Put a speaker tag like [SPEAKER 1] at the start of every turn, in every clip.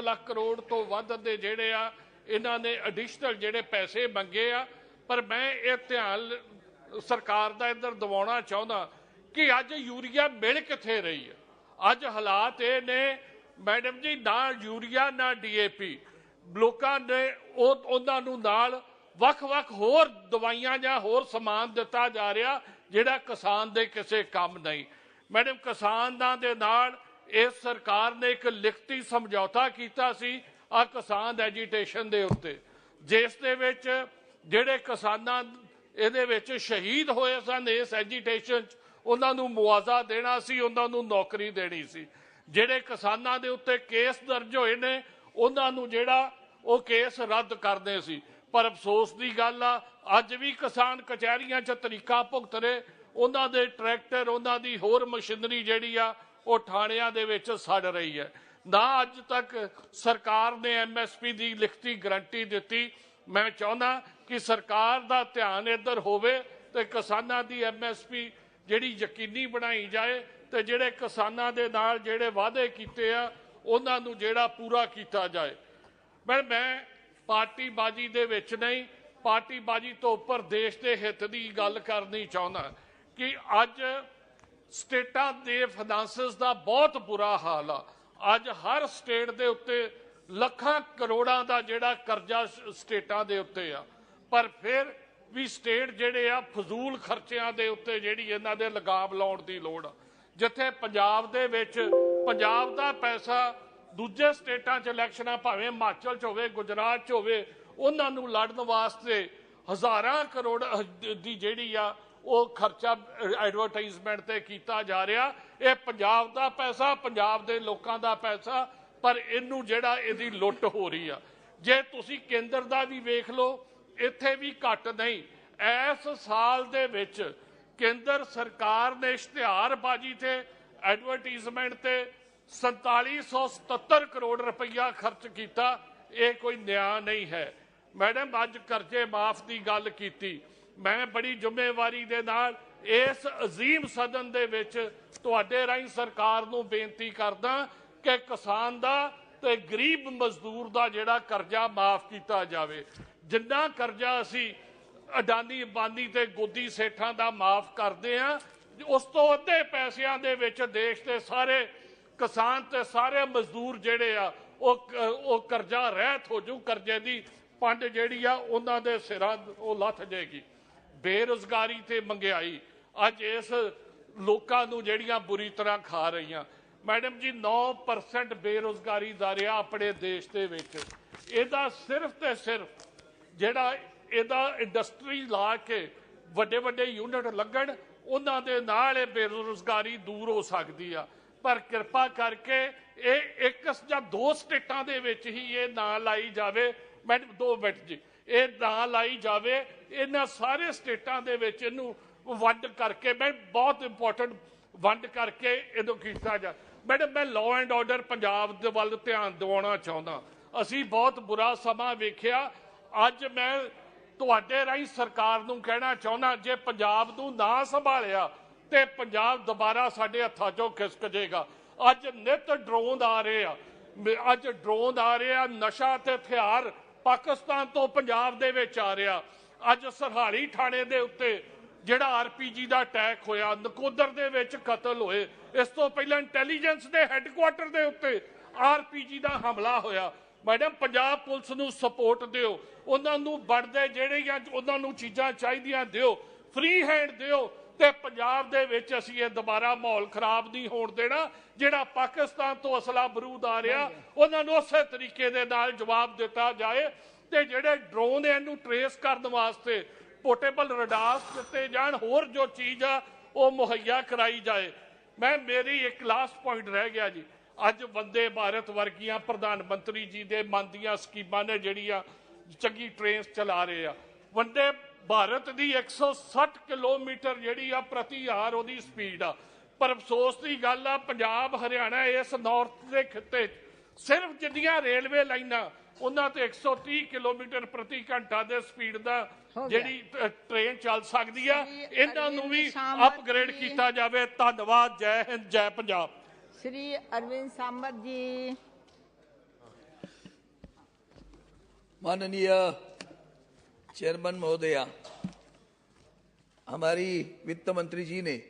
[SPEAKER 1] लाख करोड़ तो वध दे जिहड़े आ इन्हां ने एडिशनल जिहड़े पैसे मंगे आ। पर मैं ये ध्यान सरकार दा इधर दिवाउणा चाहुंदा कि अज यूरिया मिल कित्थे रही है। अज हालात ये ने मैडम जी, ना यूरिया ना DAP, लोकां ने उन्हां नूं नाल वख-वख होर दवाइयां जां होर समान दिता जा रहा जिहड़ा किसान दे किसे काम नहीं। मैडम, किसानां दे नाल इस सरकार ने एक लिखती समझौता कीता सी आ किसान एजीटेशन दे उत्ते, जिस दे विच जिहड़े किसानां इहदे विच शहीद होए सन इस एजीटेशन च उन्हां नूं मुआवजा देना सी, उन्हां नूं नौकरी देनी सी। जिहड़े किसानां दे उत्ते केस दर्ज होए ने उन्हां नूं जिहड़ा वो केस रद्द करदे सी। पर अफसोस की गल आ अज भी किसान कचहरियां च तरीका भुगत रहे, उन्हां दे ट्रैक्टर उन्हां दी होर मशीनरी जिहड़ी आ वो थाणियां दे विच सड़ रही है। ना अज तक सरकार ने MSP की लिखती गारंटी दी। मैं चाहुंदा कि सरकार का ध्यान इधर होवे ते किसानां दी MSP जिहड़ी यकीनी बनाई जाए ते जिहड़े किसानां दे नाल जिहड़े वादे कीते आ उन्हां नूं जिहड़ा पूरा कीता जाए। मैं पार्टीबाजी दे विच नहीं, पार्टीबाजी तो उपर देश के हित की गल करनी चाहुंदा कि अज स्टेटां दे फाइनांसिस का बहुत बुरा हाल आ। अज हर स्टेट के उत्ते लखां करोड़ां का जिहड़ा कर्जा स्टेटां दे उत्ते आ, पर फिर भी स्टेट जिहड़े आ फजूल खर्चिਆਂ दे उत्ते जिहड़ी इन्हां दे लगाम लाउण दी लोड़ आ। जिथे पंजाब दे विच पंजाब दा पैसा दूजे स्टेटां च इलैक्शनां भावें हिमाचल च होवे गुजरात च होवे उन्हां नूं लड़न वास्ते हज़ारां करोड़ दी जिहड़ी आ वो खर्चा एडवरटाइजमेंट ते कीता जा रहा। ये पंजाब दा पैसा, पंजाब दे लोकां दा पैसा, पर इनू जिहड़ा इहदी लुੱਟ हो रही आ। जे तुसीं केंद्र दा भी वेख लो इत्थे भी घट नहीं। इस साल दे विच केंद्र सरकार ने इश्तिहारबाजी ते एडवरटाइजमेंट ते 4777 करोड़ रुपया खर्च किया। ये कोई न्याय नहीं है। मैडम, अज कर्जे माफ की गल की, मैं बड़ी जिम्मेवारी दे नाल इस अजीम सदन दे विच तुहाडे राहीं सरकार नूं बेनती करदा कि किसान दा ते गरीब मजदूर दा जिहड़ा कर्जा माफ किया जाए। जिन्ना कर्जा असी अडानी अंबानी ते गोदी सेठां दा माफ करदे आ, उस तो अद्धे पैसिਆਂ दे विच देश के सारे किसान ते सारे मजदूर जिहड़े आ वो कर्जा रहत हो जू। कर्जे की पंड जिहड़ी आ उन्हां दे सिरां वो लथ जाएगी। बेरोजगारी ते महंगाई अज इस लोकां नूं जिहड़ियां बुरी तरह खा रही। मैडम जी, 9% बेरोजगारी दर आ अपने देश दे विच। इहदा सिर्फ ते सिर्फ जिहड़ा इहदा इंडस्ट्री ला के वड्डे वड्डे यूनिट लगण उन्हां दे नाल इह बेरोजगारी दूर हो सकदी आ। पर किरपा करके ये एक या दो स्टेटां दे विच ही ये ना लाई जावे। मैडम 2 मिनट जी, ये ना लाई जावे। इन्हां सारे स्टेटां दे विच इहनूं वंड करके, मैं बहुत इंपॉर्टेंट वंड करके इहनूं कीता जा। मैडम, मैं लॉ एंड ऑर्डर पंजाब दे वल ध्यान दिवाउणा चाहुंदा। असीं बहुत बुरा समा वेखिया। अज मैं तुहाडे राहीं सरकार नूं कहना चाहुंदा, जे पंजाब नूं ना संभालिया ते पंजाब दोबारा साडे हत्थां चों खिसक जाएगा। अज नित ड्रोन आ रहे आ, अज ड्रोन आ रहे आ, नशा ते हथियार पाकिस्तान तो पंजाब दे विच आ रहा। अज सरहाली थाणे दे उत्ते जिहड़ा RPG दा अटैक होया, नकोदर दे विच कतल होए, इस तो पहले इंटैलीजेंस दे हैडकुआटर दे उत्ते RPG दा हमला होया। मैडम, पंजाब पुलिस नूं सपोर्ट दिओ, उन्हां नूं बढ़दे जिहड़ियां उन्हां नूं चीज़ां चाहीदियां दिओ, फ्री हैंड दिओ ते पंजाब दे विच असीं ये दोबारा माहौल खराब नहीं होण देना। जिहड़ा पाकिस्तान तो असला बरूद आ रहा उन्हां नूं उसे तरीके दे नाल जवाब दिता जाए ते जिहड़े ड्रोन इहनूं ट्रेस करन वास्ते पोर्टेबल रडार्स दिते जाण, होर जो चीज़ आ वो मुहैया कराई जाए। मेरी एक लास्ट पॉइंट रह गया जी। अज वंदे भारत वर्गियां प्रधानमंत्री जी दे मन दियां स्कीमां ने जिहड़ियां चंगी ट्रेन चला रहे आ। वंदे भारत की 160 किलोमीटर जिहड़ी आ प्रति आवर उहदी स्पीड आ। पर अफसोस की गल आ, पंजाब हरियाणा इस नॉर्थ के खिते सिर्फ जिन्नियां रेलवे लाइनां उन्हां ते 130 किलोमीटर प्रति घंटा दे स्पीड दा जिहड़ी ट्रेन चल सकदी आ। इन्हां नूं भी अपग्रेड किया जाए। धन्नवाद। जय हिंद, जय पंजाब।
[SPEAKER 2] श्री अरविंद सामत जी। माननीय चेयरमैन महोदया, हमारी वित्त मंत्री जी ने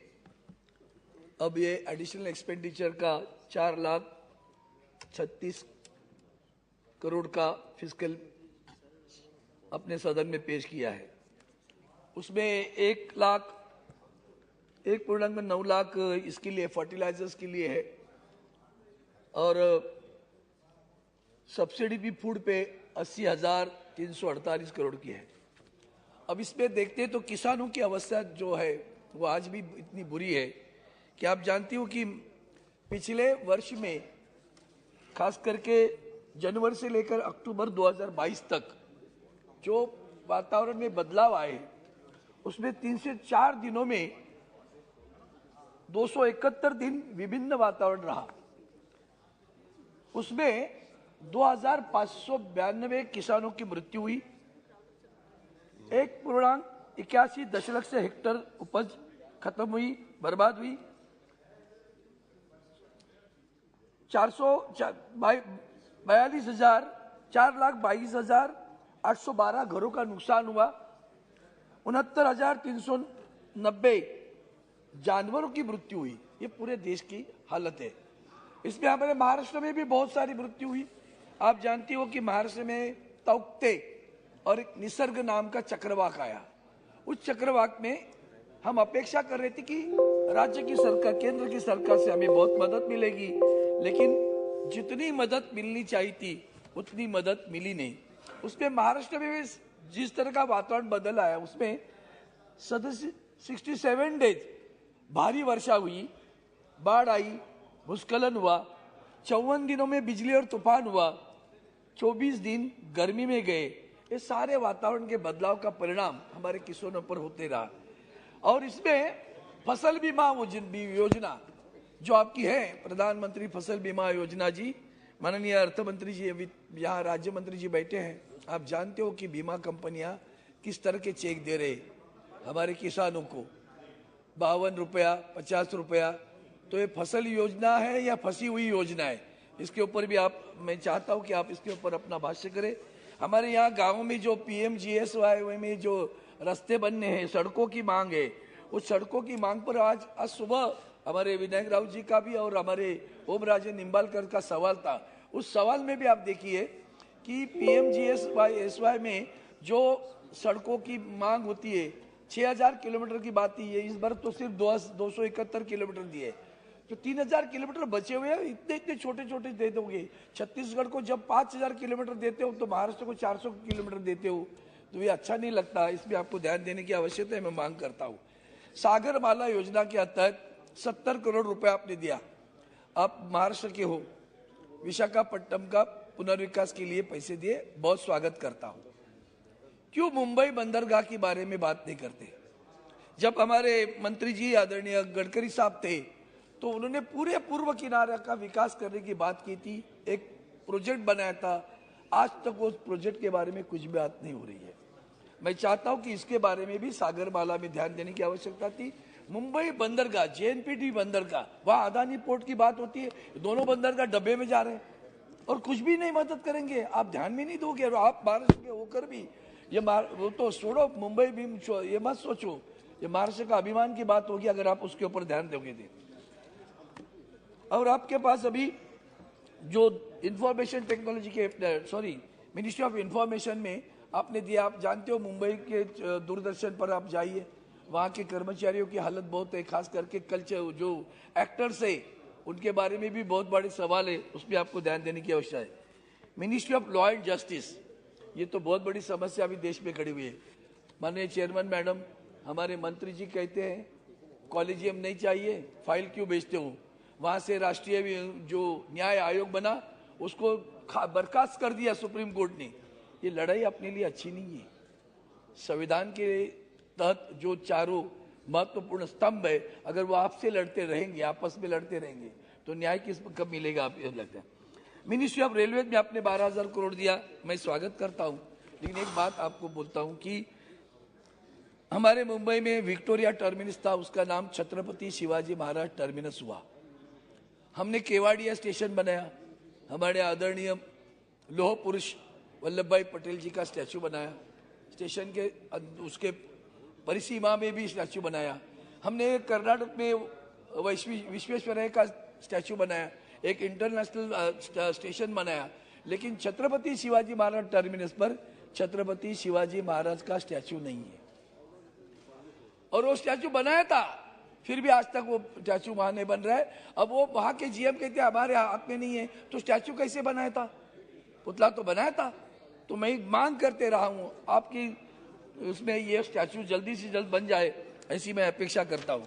[SPEAKER 2] अब ये एडिशनल एक्सपेंडिचर का 4,36 करोड़ का फिस्कल अपने सदन में पेश किया है। उसमें 1,9 लाख इसके लिए फर्टिलाइजर्स के लिए है और सब्सिडी भी फूड पे 80,348 करोड़ की है। अब इसमें देखते हैं तो किसानों की अवस्था जो है वो आज भी इतनी बुरी है कि आप जानती हो कि पिछले वर्ष में खास करके जनवरी से लेकर अक्टूबर 2022 तक जो वातावरण में बदलाव आए उसमें 3 से 4 दिनों में 271 दिन विभिन्न वातावरण रहा। उसमें 2,592 किसानों की मृत्यु हुई, 1.81 दशलक्ष हेक्टेयर उपज खत्म हुई, बर्बाद हुई, 4,22,812 घरों का नुकसान हुआ, 69,390 जानवरों की मृत्यु हुई। ये पूरे देश की हालत है। इसमें हमारे महाराष्ट्र में भी बहुत सारी मृत्यु हुई। आप जानती हो कि महाराष्ट्र में तौक्ते और एक निसर्ग नाम का चक्रवाक आया। उस चक्रवाक में हम अपेक्षा कर रहे थे कि राज्य की सरकार, केंद्र की सरकार से हमें बहुत मदद मिलेगी, लेकिन जितनी मदद मिलनी चाहिए थी उतनी मदद मिली नहीं। उसमें महाराष्ट्र में जिस तरह का वातावरण बदल आया, उसमें 67 डेज भारी वर्षा हुई, बाढ़ आई, भूस्खलन हुआ, 54 दिनों में बिजली और तूफान हुआ, 24 दिन गर्मी में गए। ये सारे वातावरण के बदलाव का परिणाम हमारे किसानों पर होते रहा। और इसमें फसल बीमा योजना जो आपकी है, प्रधानमंत्री फसल बीमा योजना जी, माननीय अर्थ मंत्री जी, यहाँ राज्य मंत्री जी बैठे हैं, आप जानते हो कि बीमा कंपनियां किस तरह के चेक दे रहे हमारे किसानों को, 52 रुपया, 50 रुपया। तो ये फसल योजना है या फंसी हुई योजना है, इसके ऊपर भी मैं चाहता हूं कि आप इसके ऊपर अपना भाष्य करें। हमारे यहाँ गाँव में जो PMGSY में जो रास्ते बनने हैं, सड़कों की मांग है, उस सड़कों की मांग पर आज सुबह हमारे विनायक राव जी का भी और हमारे ओम राजे निम्बालकर का सवाल था। उस सवाल में भी आप देखिए कि PMGSY में जो सड़कों की मांग होती है 6,000 किलोमीटर की बात ही है, इस बार तो सिर्फ 271 किलोमीटर दिए, तो 3,000 किलोमीटर बचे हुए हैं। इतने छोटे छोटे दे दोगे। छत्तीसगढ़ को जब 5,000 किलोमीटर देते हो तो महाराष्ट्र को 400 किलोमीटर देते हो, तो ये अच्छा नहीं लगता। इसमें आपको ध्यान देने की आवश्यकता है, मैं मांग करता हूँ। सागरमाला योजना के तहत 70 करोड़ रुपए आपने दिया। आप महाराष्ट्र के हो, विशाखापट्टनम का पुनर्विकास के लिए पैसे दिए, बहुत स्वागत करता हूँ। क्यों मुंबई बंदरगाह के बारे में बात नहीं करते? जब हमारे मंत्री जी आदरणीय गडकरी साहब थे तो उन्होंने पूरे पूर्व किनारे का विकास करने की बात की थी, एक प्रोजेक्ट बनाया था। आज तक उस प्रोजेक्ट के बारे में कुछ भी बात नहीं हो रही है। मैं चाहता हूं कि इसके बारे में भी सागरमाला में ध्यान देने की आवश्यकता थी। मुंबई बंदरगाह, JNPT बंदरगाह, वहां अदानी पोर्ट की बात होती है, दोनों बंदरगाह डब्बे में जा रहे हैं और कुछ भी नहीं मदद करेंगे। आप ध्यान में नहीं दोगे और आप महाराष्ट्र के होकर भी वो तो छोड़ो, मुंबई भी ये मत सोचो, ये महाराष्ट्र का अभिमान की बात होगी अगर आप उसके ऊपर ध्यान दोगे। और आपके पास अभी जो इंफॉर्मेशन टेक्नोलॉजी के मिनिस्ट्री ऑफ इंफॉर्मेशन में आपने दिया, आप जानते हो मुंबई के दूरदर्शन पर आप जाइए, वहाँ के कर्मचारियों की हालत बहुत है, खास करके कल्चर जो एक्टर्स है उनके बारे में भी बहुत बड़े सवाल है, उस पर आपको ध्यान देने की आवश्यकता है। Ministry of law and justice, ये तो बहुत बड़ी समस्या अभी देश में खड़ी हुई है। माननीय चेयरमैन मैडम, हमारे मंत्री जी कहते हैं कॉलेजियम नहीं चाहिए, फाइल क्यों भेजते हो? वहां से राष्ट्रीय जो न्याय आयोग बना उसको बर्खास्त कर दिया सुप्रीम कोर्ट ने। ये लड़ाई अपने लिए अच्छी नहीं है। संविधान के तहत जो चारों महत्वपूर्ण स्तंभ है, अगर वो आपसे लड़ते रहेंगे, आपस में लड़ते रहेंगे, तो न्याय किस कब मिलेगा? आप ये लगता है। मिनिस्ट्री ऑफ रेलवे में आपने 12,000 करोड़ दिया, मैं स्वागत करता हूं, लेकिन एक बात आपको बोलता हूं कि हमारे मुंबई में विक्टोरिया टर्मिनस था, उसका नाम छत्रपति शिवाजी महाराज टर्मिनस हुआ। हमने केवाड़िया स्टेशन बनाया, हमारे आदरणीय लौह पुरुष वल्लभ भाई पटेल जी का स्टैचू बनाया, स्टेशन के उसके परिसीमा में भी स्टैचू बनाया। हमने कर्नाटक में विश्वेश्वरैया का स्टैचू बनाया, एक इंटरनेशनल स्टेशन बनाया, लेकिन छत्रपति शिवाजी महाराज टर्मिनस पर छत्रपति शिवाजी महाराज का स्टैचू नहीं है। और वो स्टैचू बनाया था, फिर भी आज तक वो स्टैचू वहां नहीं बन रहा है। अब वो वहां के जीएम कहते हैं हमारे हाथ में नहीं है, तो स्टैचू कैसे बनाया था? पुतला तो बनाया था। तो मैं मांग करते रहा हूं आपकी उसमें ये स्टैचू जल्दी से जल्द बन जाए, ऐसी मैं अपेक्षा करता हूं।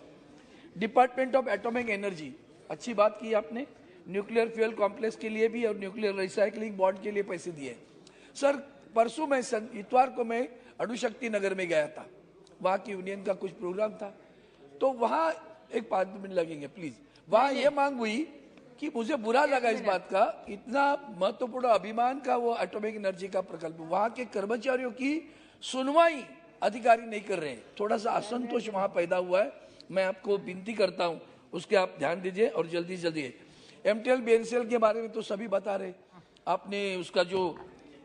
[SPEAKER 2] डिपार्टमेंट ऑफ एटॉमिक एनर्जी, अच्छी बात की आपने, न्यूक्लियर फ्यूल कॉम्प्लेक्स के लिए भी और न्यूक्लियर रिसाइकलिंग बॉन्ड के लिए पैसे दिए। सर परसों मैं इतवार को मैं अणुशक्ति नगर में गया था, वहां की यूनियन का कुछ प्रोग्राम था, तो वहां एक 5 मिनट लगेंगे प्लीज, वहां ये मांग हुई कि मुझे बुरा लगा इस बात का, इतना महत्वपूर्ण अभिमान का वो एटॉमिक एनर्जी का प्रकल्प, वहां के कर्मचारियों की सुनवाई अधिकारी नहीं कर रहे हैं, थोड़ा सा असंतोष वहां पैदा हुआ है। मैं आपको विनती करता हूं उसके आप ध्यान दीजिए और जल्दी जल्दी। एमटीएल बीएनसीएल के बारे में तो सभी बता रहे, आपने उसका जो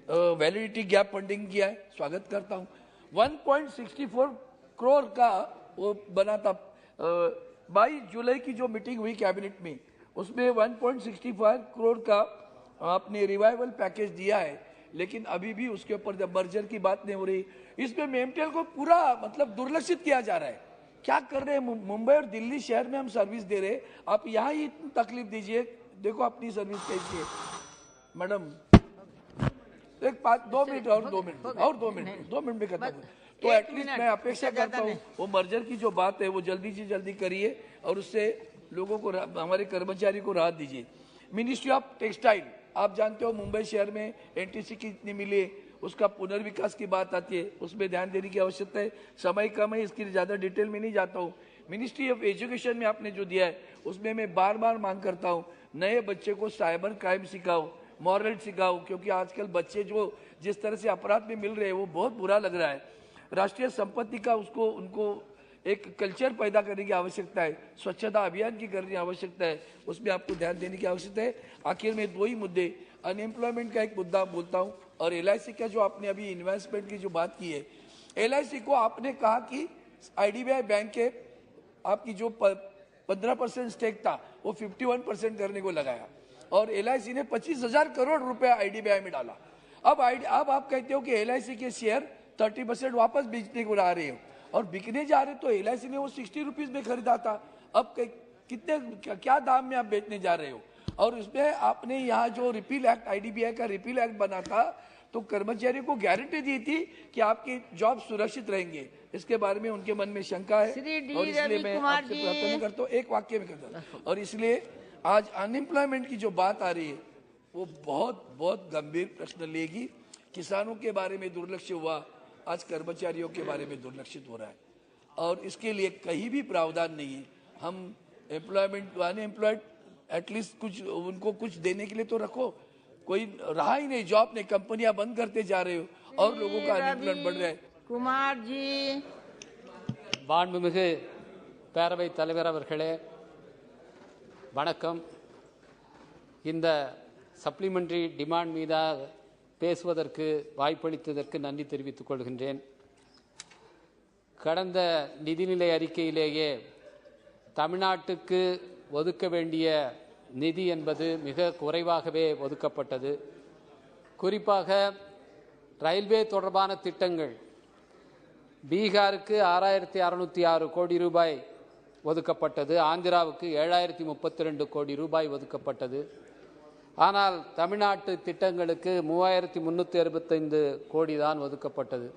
[SPEAKER 2] वैलिडिटी गैप फंडिंग किया है, स्वागत करता हूं। 1.64 करोड़ का वो बना था, 22 जुलाई की जो मीटिंग हुई कैबिनेट में, उसमें 1.65 करोड़ का आपने रिवाइवल पैकेज दिया है, लेकिन अभी भी उसके ऊपर जब मर्जर की बात नहीं हो रही, इसमें एमटीएल को पूरा मतलब दुर्लक्षित किया जा रहा है। क्या कर रहे हैं? मुंबई और दिल्ली शहर में हम सर्विस दे रहे, आप यहाँ ही इतनी तकलीफ दीजिए, देखो अपनी सर्विस कैसी है। मैडम एक 2 मिनट और 2 मिनट और 2 मिनट में खत्म। तो एटलीस्ट मैं अपेक्षा करता हूँ वो मर्जर की जो बात है वो जल्दी से जल्दी करिए और उससे लोगों को, हमारे कर्मचारी को राहत दीजिए। मिनिस्ट्री ऑफ टेक्सटाइल, आप जानते हो मुंबई शहर में एनटीसी कितनी मिली, उसका पुनर्विकास की बात आती है, उसमें ध्यान देने की आवश्यकता है। समय कम है, इसकी ज्यादा डिटेल में नहीं जाता हूँ। मिनिस्ट्री ऑफ एजुकेशन में आपने जो दिया है उसमें मैं बार बार मांग करता हूँ, नए बच्चे को साइबर क्राइम सिखाओ, मॉरल सिखाओ, क्योंकि आजकल बच्चे जो जिस तरह से अपराध में मिल रहे हैं वो बहुत बुरा लग रहा है। राष्ट्रीय संपत्ति का उनको एक कल्चर पैदा करने की आवश्यकता है, स्वच्छता अभियान की करने की आवश्यकता है, उसमें आपको ध्यान देने की आवश्यकता है। आखिर में 2 ही मुद्दे, अनएम्प्लॉयमेंट का एक मुद्दा बोलता हूँ और एलआईसी का जो आपने अभी इन्वेस्टमेंट की जो बात की है, एलआईसी को आपने कहा कि आईडीबीआई बैंक के आपकी जो 15% स्टेक था वो 51% करने को लगाया और एलआईसी ने 25,000 करोड़ रुपया आईडीबीआई में डाला। अब आप कहते हो कि एलआईसी के शेयर 30% वापस बेचने को ला रहे हो और बिकने जा रहे, तो एलआईसी ने वो 60 रुपीज में खरीदा था, अब कितने क्या दाम में आप बेचने जा रहे हो? और इसमें आपने यहाँ जो रिपील एक्ट, आईडीबीआई का रिपील एक्ट बना था, तो कर्मचारियों को गारंटी दी थी कि आपकी जॉब सुरक्षित रहेंगे, इसके बारे में उनके मन में शंका है और इसलिए मैं आपसे प्रार्थना करता हूँ, एक वाक्य में करता हूँ। और इसलिए आज अनएम्प्लॉयमेंट की जो बात आ रही है वो बहुत गंभीर प्रश्न लेगी। किसानों के बारे में दुर्लक्ष्य हुआ, आज कर्मचारियों के बारे में दुर्लक्षित हो रहा है और इसके लिए कहीं भी प्रावधान नहीं है। हम एम्प्लॉयमेंट, अनएम्प्लॉयड एटलीस्ट कुछ उनको कुछ देने के लिए तो रखो, कोई रहा ही नहीं, जॉब नहीं, कंपनियां बंद करते जा रहे हो और लोगों का अनएम्प्लॉयमेंट बढ़ रहा है।
[SPEAKER 3] कुमार जी,
[SPEAKER 4] மாண்புமிகு பேரவைத் தலைவர் அவர்களே வணக்கம். இந்த சப்ளிமெண்டரி டிமாண்ட் மீதாக பேசுவதற்கு வாய்ப்பளித்ததற்கு நன்றி தெரிவித்துக் கொள்கின்றேன். கடந்த நிதிநிலை அறிக்கையிலேயே தமிழ்நாட்டுக்கு ஒதுக்க வேண்டிய நிதி என்பது மிக குறைவாகவே ஒதுக்கப்பட்டது. குறிப்பாக ரயில்வே தொடர்பான திட்டங்கள், பீகாருக்கு 6606 கோடி ரூபாய் ஒதுக்கப்பட்டது, ஆந்திராவுக்கு 7032 கோடி ரூபாய் ஒதுக்கப்பட்டது. ஆனால் தமிழ்நாட்டு திட்டங்களுக்கு 3365 கோடி தான் ஒதுக்கப்பட்டது.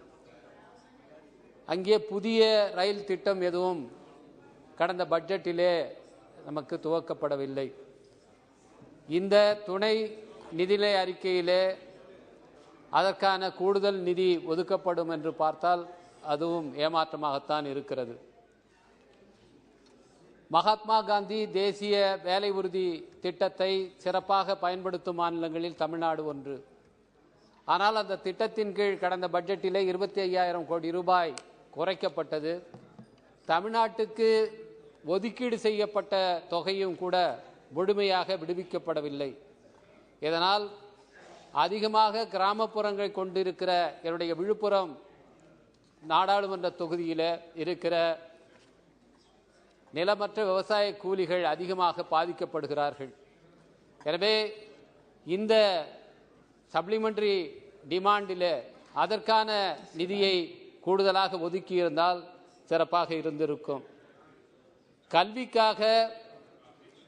[SPEAKER 4] அங்கே புதிய ரயில் திட்டம் எதுவும் கடந்த பட்ஜெட்டிலே நமக்கு துவக்கப்படவில்லை. இந்த துணை நிதிநிலை அறிக்கையிலே அதற்கான கூடுதல் நிதி ஒதுக்கப்படும் என்று பார்த்தால் அதுவும் ஏமாற்றமாகத்தான் இருக்கிறது. மகாத்மா காந்தி தேசிய வேலை உறுதி திட்டத்தை சிறப்பாக பயன்படுத்தும் மாநிலங்களில் தமிழ்நாடு ஒன்று. ஆனால் அந்த திட்டத்தின் கீழ் கடந்த பட்ஜெட்டிலே 25,000 கோடி ரூபாய் குறைக்கப்பட்டது. தமிழ்நாட்டுக்கு ஒதுக்கீடு செய்யப்பட்ட தொகையும் கூட முழுமையாக விடுவிக்கப்படவில்லை. இதனால் அதிகமாக கிராமப்புறங்கள் கொண்டிருக்கிற என்னுடைய விழுப்புரம் நாடாளுமன்ற தொகுதியில் இருக்கிற நிலமற்ற விவசாய கூலிகள் அதிகமாக பாதிக்கப்படுகிறார்கள். எனவே இந்த சப்ளிமெண்டரி டிமாண்டில் அதற்கான நிதியை கூடுதலாக ஒதுக்கியிருந்தால் சிறப்பாக இருந்திருக்கும். கல்விக்காக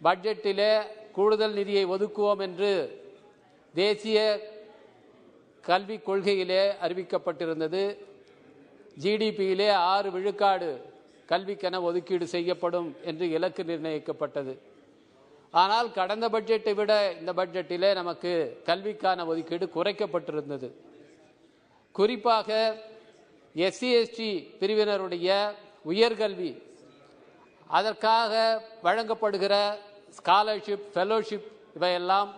[SPEAKER 4] பட்ஜெட்டில் கூடுதல் நிதியை ஒதுக்குவோம் என்று தேசிய கல்விக் கொள்கையிலே அறிவிக்கப்பட்டிருந்தது. ஜிடிபியிலே 6 விழுக்காடு கல்விக்கென ஒதுக்கீடு செய்யப்படும் என்று இலக்கு நிர்ணயிக்கப்பட்டது. ஆனால் கடந்த பட்ஜெட்டை விட இந்த பட்ஜெட்டிலே நமக்கு கல்விக்கான ஒதுக்கீடு குறைக்கப்பட்டிருந்தது. குறிப்பாக எஸ்சி எஸ்டி பிரிவினருடைய உயர்கல்வி அதற்காக வழங்கப்படுகிற ஸ்காலர்ஷிப், ஃபெலோஷிப் இவையெல்லாம்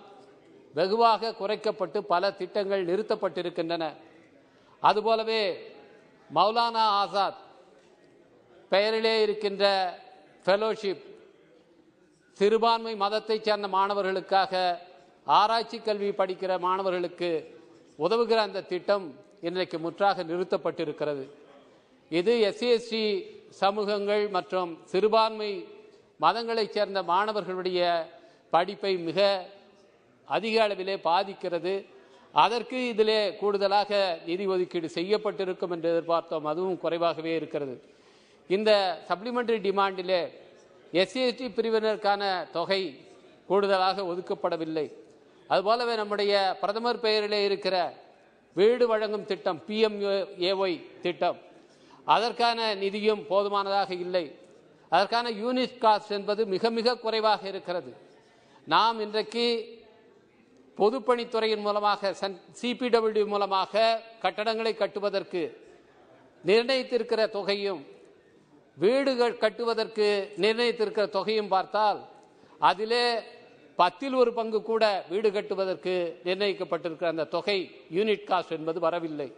[SPEAKER 4] வெகுவாக குறைக்கப்பட்டு பல திட்டங்கள் நிறுத்தப்பட்டிருக்கின்றன. அதுபோலவே மௌலானா ஆசாத் பெயரிலே இருக்கின்ற ஃபெலோஷிப் சிறுபான்மை மதத்தைச் சேர்ந்த மாணவர்களுக்காக ஆராய்ச்சி கல்வி படிக்கிற மாணவர்களுக்கு உதவுகிற அந்த திட்டம் இன்றைக்கு முற்றாக நிறுத்தப்பட்டிருக்கிறது. இது எஸ்சி எஸ்டி சமூகங்கள் மற்றும் சிறுபான்மை மதங்களைச் சேர்ந்த மாணவர்களுடைய படிப்பை மிக அதிக அளவிலே பாதிக்கிறது. அதற்கு இதிலே கூடுதலாக நிதி ஒதுக்கீடு செய்யப்பட்டிருக்கும் என்று எதிர்பார்த்தோம். அதுவும் குறைவாகவே இருக்கிறது. இந்த சப்ளிமெண்டரி டிமாண்டிலே எஸ்சி எஸ்டி பிரிவினருக்கான தொகை கூடுதலாக ஒதுக்கப்படவில்லை. அதுபோலவே நம்முடைய பிரதமர் பெயரிலே இருக்கிற வீடு வழங்கும் திட்டம், PMAY திட்டம், அதற்கான நிதியும் போதுமானதாக இல்லை. அதற்கான யூனிட் காஸ்ட் என்பது மிக மிக குறைவாக இருக்கிறது. நாம் இன்றைக்கு பொதுப்பணித்துறையின் மூலமாக CPWD மூலமாக கட்டடங்களை கட்டுவதற்கு நிர்ணயித்திருக்கிற தொகையும் வீடுகள் கட்டுவதற்கு நிர்ணயித்திருக்கிற தொகையும் பார்த்தால் அதிலே 10ல் 1 பங்கு கூட வீடு கட்டுவதற்கு நிர்ணயிக்கப்பட்டிருக்கிற அந்த தொகை யூனிட் காஸ்ட் என்பது வரவில்லை.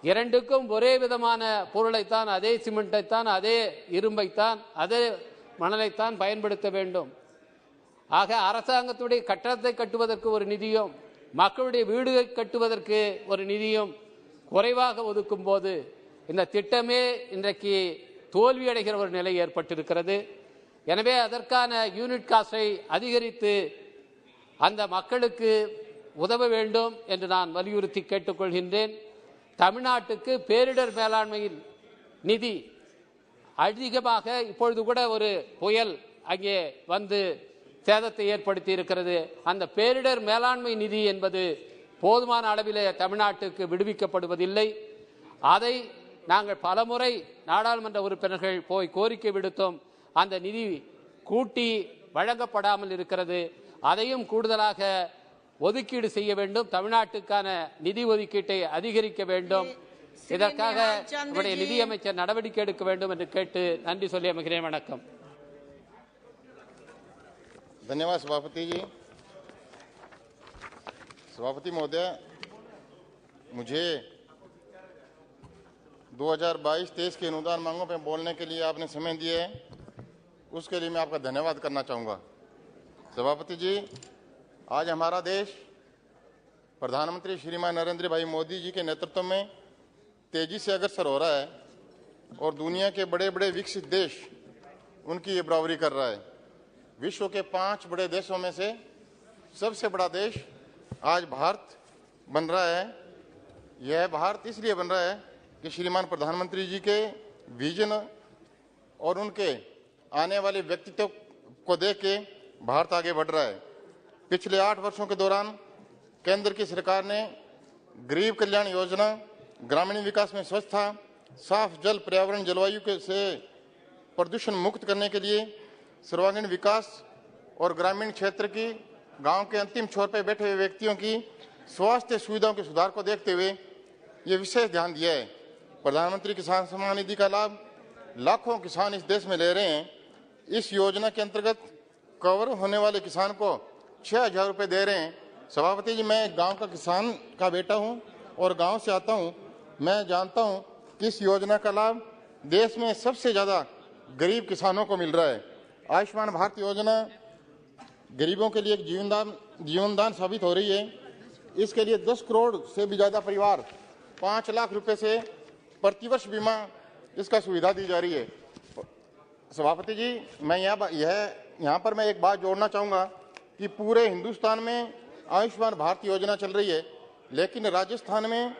[SPEAKER 4] இரண்டுக்கும் ஒரே விதமான பொருளைத்தான், அதே சிமெண்டைத்தான், அதே இரும்பைத்தான், அதே மணலைத்தான் பயன்படுத்த வேண்டும். ஆக அரசாங்கத்துடைய கட்டடத்தை கட்டுவதற்கு ஒரு நிதியும் மக்களுடைய வீடுகளை கட்டுவதற்கு ஒரு நிதியும் குறைவாக ஒதுக்கும் போது இந்த திட்டமே இன்றைக்கு தோல்வியடைகிற ஒரு நிலை ஏற்பட்டிருக்கிறது. எனவே அதற்கான யூனிட் காஸ்டை அதிகரித்து அந்த மக்களுக்கு உதவ வேண்டும் என்று நான் வலியுறுத்தி கேட்டுக்கொள்கின்றேன். தமிழ்நாட்டுக்கு பேரிடர் மேலாண்மையில் நிதி அதிகமாக, இப்பொழுது கூட ஒரு புயல் அங்கே வந்து சேதத்தை ஏற்படுத்தி இருக்கிறது. அந்த பேரிடர் மேலாண்மை நிதி என்பது போதுமான அளவிலே தமிழ்நாட்டுக்கு விடுவிக்கப்படுவதில்லை. அதை நாங்கள் பலமுறை நாடாளுமன்ற உறுப்பினர்கள் போய் கோரிக்கை விடுத்தோம். அந்த நிதி கூட்டி வழங்கப்படாமல் இருக்கிறது. அதையும் கூடுதலாக ஒதுக்கீடு செய்ய வேண்டும். தமிழ்நாட்டுக்கான நிதி ஒதுக்கீட்டை அதிகரிக்க வேண்டும். இதற்காக நம்முடைய நிதியமைச்சர் நடவடிக்கை எடுக்க வேண்டும் என்று கேட்டு நன்றி சொல்லி அமைகிறேன். வணக்கம்.
[SPEAKER 3] धन्यवाद सभापति जी। सभापति महोदय, मुझे 2022-23 के अनुदान मांगों पर बोलने के लिए आपने समय दिया है, उसके लिए मैं आपका धन्यवाद करना चाहूँगा। सभापति जी, आज हमारा देश प्रधानमंत्री श्रीमान नरेंद्र भाई मोदी जी के नेतृत्व में तेजी से अग्रसर हो रहा है और दुनिया के बड़े बड़े विकसित देश उनकी ये बराबरी कर रहा है। विश्व के 5 बड़े देशों में से सबसे बड़ा देश आज भारत बन रहा है। यह भारत इसलिए बन रहा है कि श्रीमान प्रधानमंत्री जी के विजन और उनके आने वाले व्यक्तित्व को देख के भारत आगे बढ़ रहा है। पिछले 8 वर्षों के दौरान केंद्र की सरकार ने गरीब कल्याण योजना, ग्रामीण विकास में स्वच्छता, साफ जल, पर्यावरण, जलवायु से प्रदूषण मुक्त करने के लिए सर्वांगीण विकास और ग्रामीण क्षेत्र की, गांव के अंतिम छोर पर बैठे हुए व्यक्तियों की स्वास्थ्य सुविधाओं के सुधार को देखते हुए ये विशेष ध्यान दिया है। प्रधानमंत्री किसान सम्मान निधि का लाभ लाखों किसान इस देश में ले रहे हैं। इस योजना के अंतर्गत कवर होने वाले किसान को 6,000 रुपये दे रहे हैं। सभापति जी, मैं गांव का किसान का बेटा हूं और गांव से आता हूं। मैं जानता हूं कि इस योजना का लाभ देश में सबसे ज़्यादा गरीब किसानों को मिल रहा है। आयुष्मान भारत योजना गरीबों के लिए एक जीवनदान साबित हो रही है। इसके लिए 10 करोड़ से भी ज़्यादा परिवार 5 लाख रुपए से प्रतिवर्ष बीमा इसका सुविधा दी जा रही है। सभापति जी, मैं यहाँ पर मैं एक बात जोड़ना चाहूँगा कि पूरे हिंदुस्तान में आयुष्मान भारत योजना चल रही है, लेकिन राजस्थान में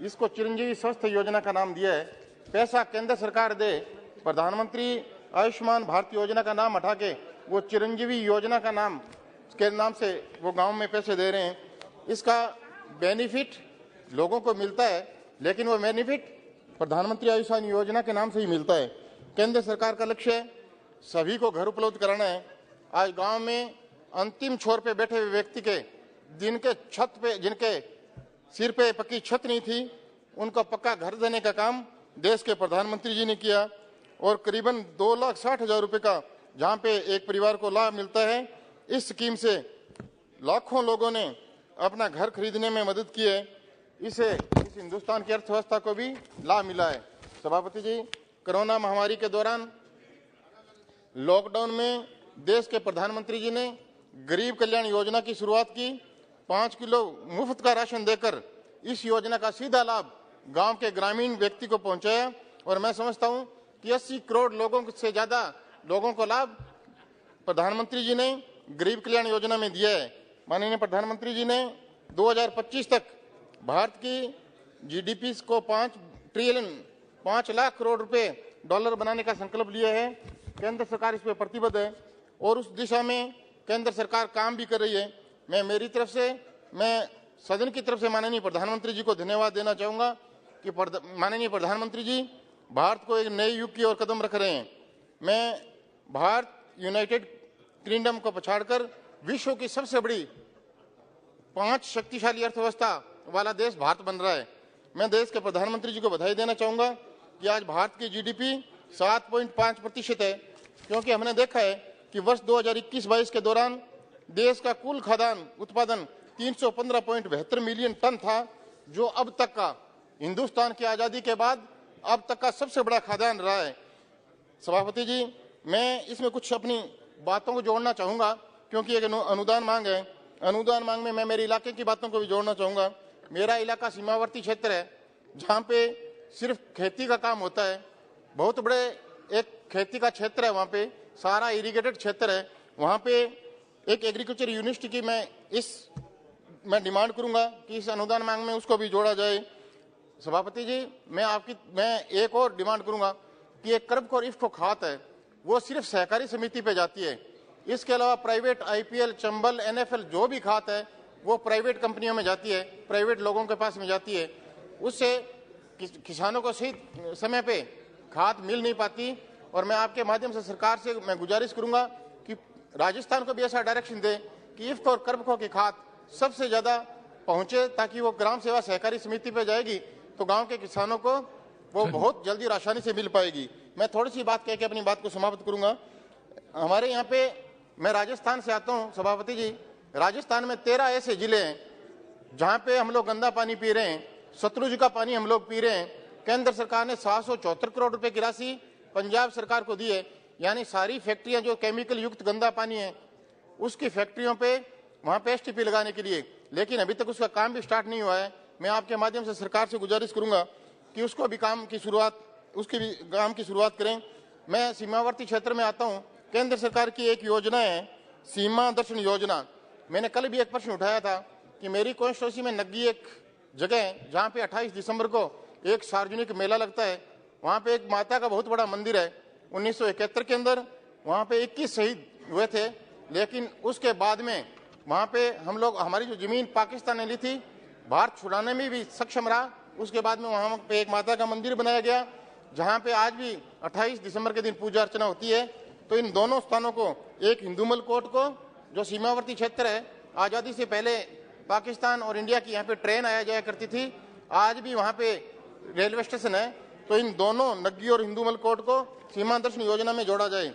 [SPEAKER 3] इसको चिरंजीवी स्वास्थ्य योजना का नाम दिया है। पैसा केंद्र सरकार दे, प्रधानमंत्री आयुष्मान भारत योजना का नाम हटा के वो चिरंजीवी योजना का नाम के नाम से वो गांव में पैसे दे रहे हैं। इसका बेनिफिट लोगों को मिलता है, लेकिन वो बेनिफिट प्रधानमंत्री आयुष्मान योजना के नाम से ही मिलता है। केंद्र सरकार का लक्ष्य है सभी को घर उपलब्ध कराना है। आज गांव में अंतिम छोर पे बैठे हुए व्यक्ति के जिनके सिर पे पक्की छत नहीं थी, उनको पक्का घर देने का काम देश के प्रधानमंत्री जी ने किया और करीबन 2,60,000 रुपए का जहां पे एक परिवार को लाभ मिलता है। इस स्कीम से लाखों लोगों ने अपना घर खरीदने में मदद की है। इस हिंदुस्तान की अर्थव्यवस्था को भी लाभ मिला है। सभापति जी, कोरोना महामारी के दौरान लॉकडाउन में देश के प्रधानमंत्री जी ने गरीब कल्याण योजना की शुरुआत की। 5 किलो मुफ्त का राशन देकर इस योजना का सीधा लाभ गांव के ग्रामीण व्यक्ति को पहुंचाया और मैं समझता हूं कि 80 करोड़ लोगों से ज्यादा लोगों को लाभ प्रधानमंत्री जी ने गरीब कल्याण योजना में दिया है। माननीय प्रधानमंत्री जी ने 2025 तक भारत की जीडीपी को 5 लाख करोड़ रुपए डॉलर बनाने का संकल्प लिया है। केंद्र सरकार इस पर प्रतिबद्ध है और उस दिशा में केंद्र सरकार काम भी कर रही है। मैं सदन की तरफ से माननीय प्रधानमंत्री जी को धन्यवाद देना चाहूंगा कि माननीय प्रधानमंत्री जी भारत को एक नए युग की ओर कदम रख रहे हैं। मैं भारत यूनाइटेड किंगडम को पछाड़कर विश्व की सबसे बड़ी 5 शक्तिशाली अर्थव्यवस्था वाला देश भारत बन रहा है। मैं देश के प्रधानमंत्री जी को बधाई देना चाहूंगा कि आज भारत की जीडीपी 7.5% है, क्योंकि हमने देखा है कि वर्ष 2021-22 के दौरान देश का कुल खाद्यान्न उत्पादन 315.72 मिलियन टन था, जो अब तक का हिंदुस्तान की आजादी के बाद अब तक का सबसे बड़ा खाद्यान्न रहा है। सभापति जी, मैं इसमें कुछ अपनी बातों को जोड़ना चाहूंगा क्योंकि एक अनुदान मांग है। अनुदान मांग में मैं मेरे इलाके की बातों को भी जोड़ना चाहूंगा। मेरा इलाका सीमावर्ती क्षेत्र है जहाँ पे सिर्फ खेती का काम होता है। बहुत बड़े एक खेती का क्षेत्र है, वहाँ पे सारा इरिगेटेड क्षेत्र है। वहाँ पे एक एग्रीकल्चर यूनिवर्सिटी की मैं डिमांड करूंगा कि इस अनुदान मांग में उसको भी जोड़ा जाए। सभापति जी, मैं एक और डिमांड करूंगा कि एक कर्ब और इफ्को खात है, वो सिर्फ सहकारी समिति पे जाती है। इसके अलावा प्राइवेट आईपीएल, चंबल, एनएफएल जो भी खात है वो प्राइवेट कंपनियों में जाती है, प्राइवेट लोगों के पास में जाती है। उससे किसानों को सही समय पे खाद मिल नहीं पाती। और मैं आपके माध्यम से सरकार से मैं गुजारिश करूंगा कि राजस्थान को भी ऐसा डायरेक्शन दे कि इफ्को और कर्बको की खाद सबसे ज्यादा पहुंचे, ताकि वो ग्राम सेवा सहकारी समिति पे जाएगी तो गांव के किसानों को वो बहुत जल्दी और आसानी से मिल पाएगी। मैं थोड़ी सी बात कह के अपनी बात को समाप्त करूंगा। हमारे यहाँ पे, मैं राजस्थान से आता हूँ सभापति जी। राजस्थान में 13 ऐसे जिले हैं जहाँ पे हम लोग गंदा पानी पी रहे हैं, सतलुज का पानी हम लोग पी रहे हैं। केंद्र सरकार ने 774 करोड़ रुपए की राशि पंजाब सरकार को दी है, यानी सारी फैक्ट्रियां जो केमिकल युक्त गंदा पानी है उसकी फैक्ट्रियों पे वहाँ पे एसटीपी लगाने के लिए, लेकिन अभी तक उसका काम भी स्टार्ट नहीं हुआ है। मैं आपके माध्यम से सरकार से गुजारिश करूंगा कि उसको भी काम की शुरुआत करें। मैं सीमावर्ती क्षेत्र में आता हूँ। केंद्र सरकार की एक योजना है सीमा दर्शन योजना। मैंने कल भी एक प्रश्न उठाया था कि मेरी कॉन्स्टिट्यूंसी में नग्गी एक जगह है जहाँ पे 28 दिसंबर को एक सार्वजनिक मेला लगता है। वहाँ पे एक माता का बहुत बड़ा मंदिर है। 1971 के अंदर वहाँ पे 21 शहीद हुए थे, लेकिन उसके बाद में वहाँ पे हम लोग, हमारी जो जमीन पाकिस्तान ने ली थी, भारत छुड़ाने में भी सक्षम रहा। उसके बाद में वहाँ पे एक माता का मंदिर बनाया गया जहाँ पे आज भी 28 दिसंबर के दिन पूजा अर्चना होती है। तो इन दोनों स्थानों को, एक हिंदूमल कोट को जो सीमावर्ती क्षेत्र है, आज़ादी से पहले पाकिस्तान और इंडिया की यहाँ पे ट्रेन आया जाया करती थी, आज भी वहाँ पे रेलवे स्टेशन है। तो इन दोनों नग्गी और हिंदूमल कोट को सीमा दर्शन योजना में जोड़ा जाए।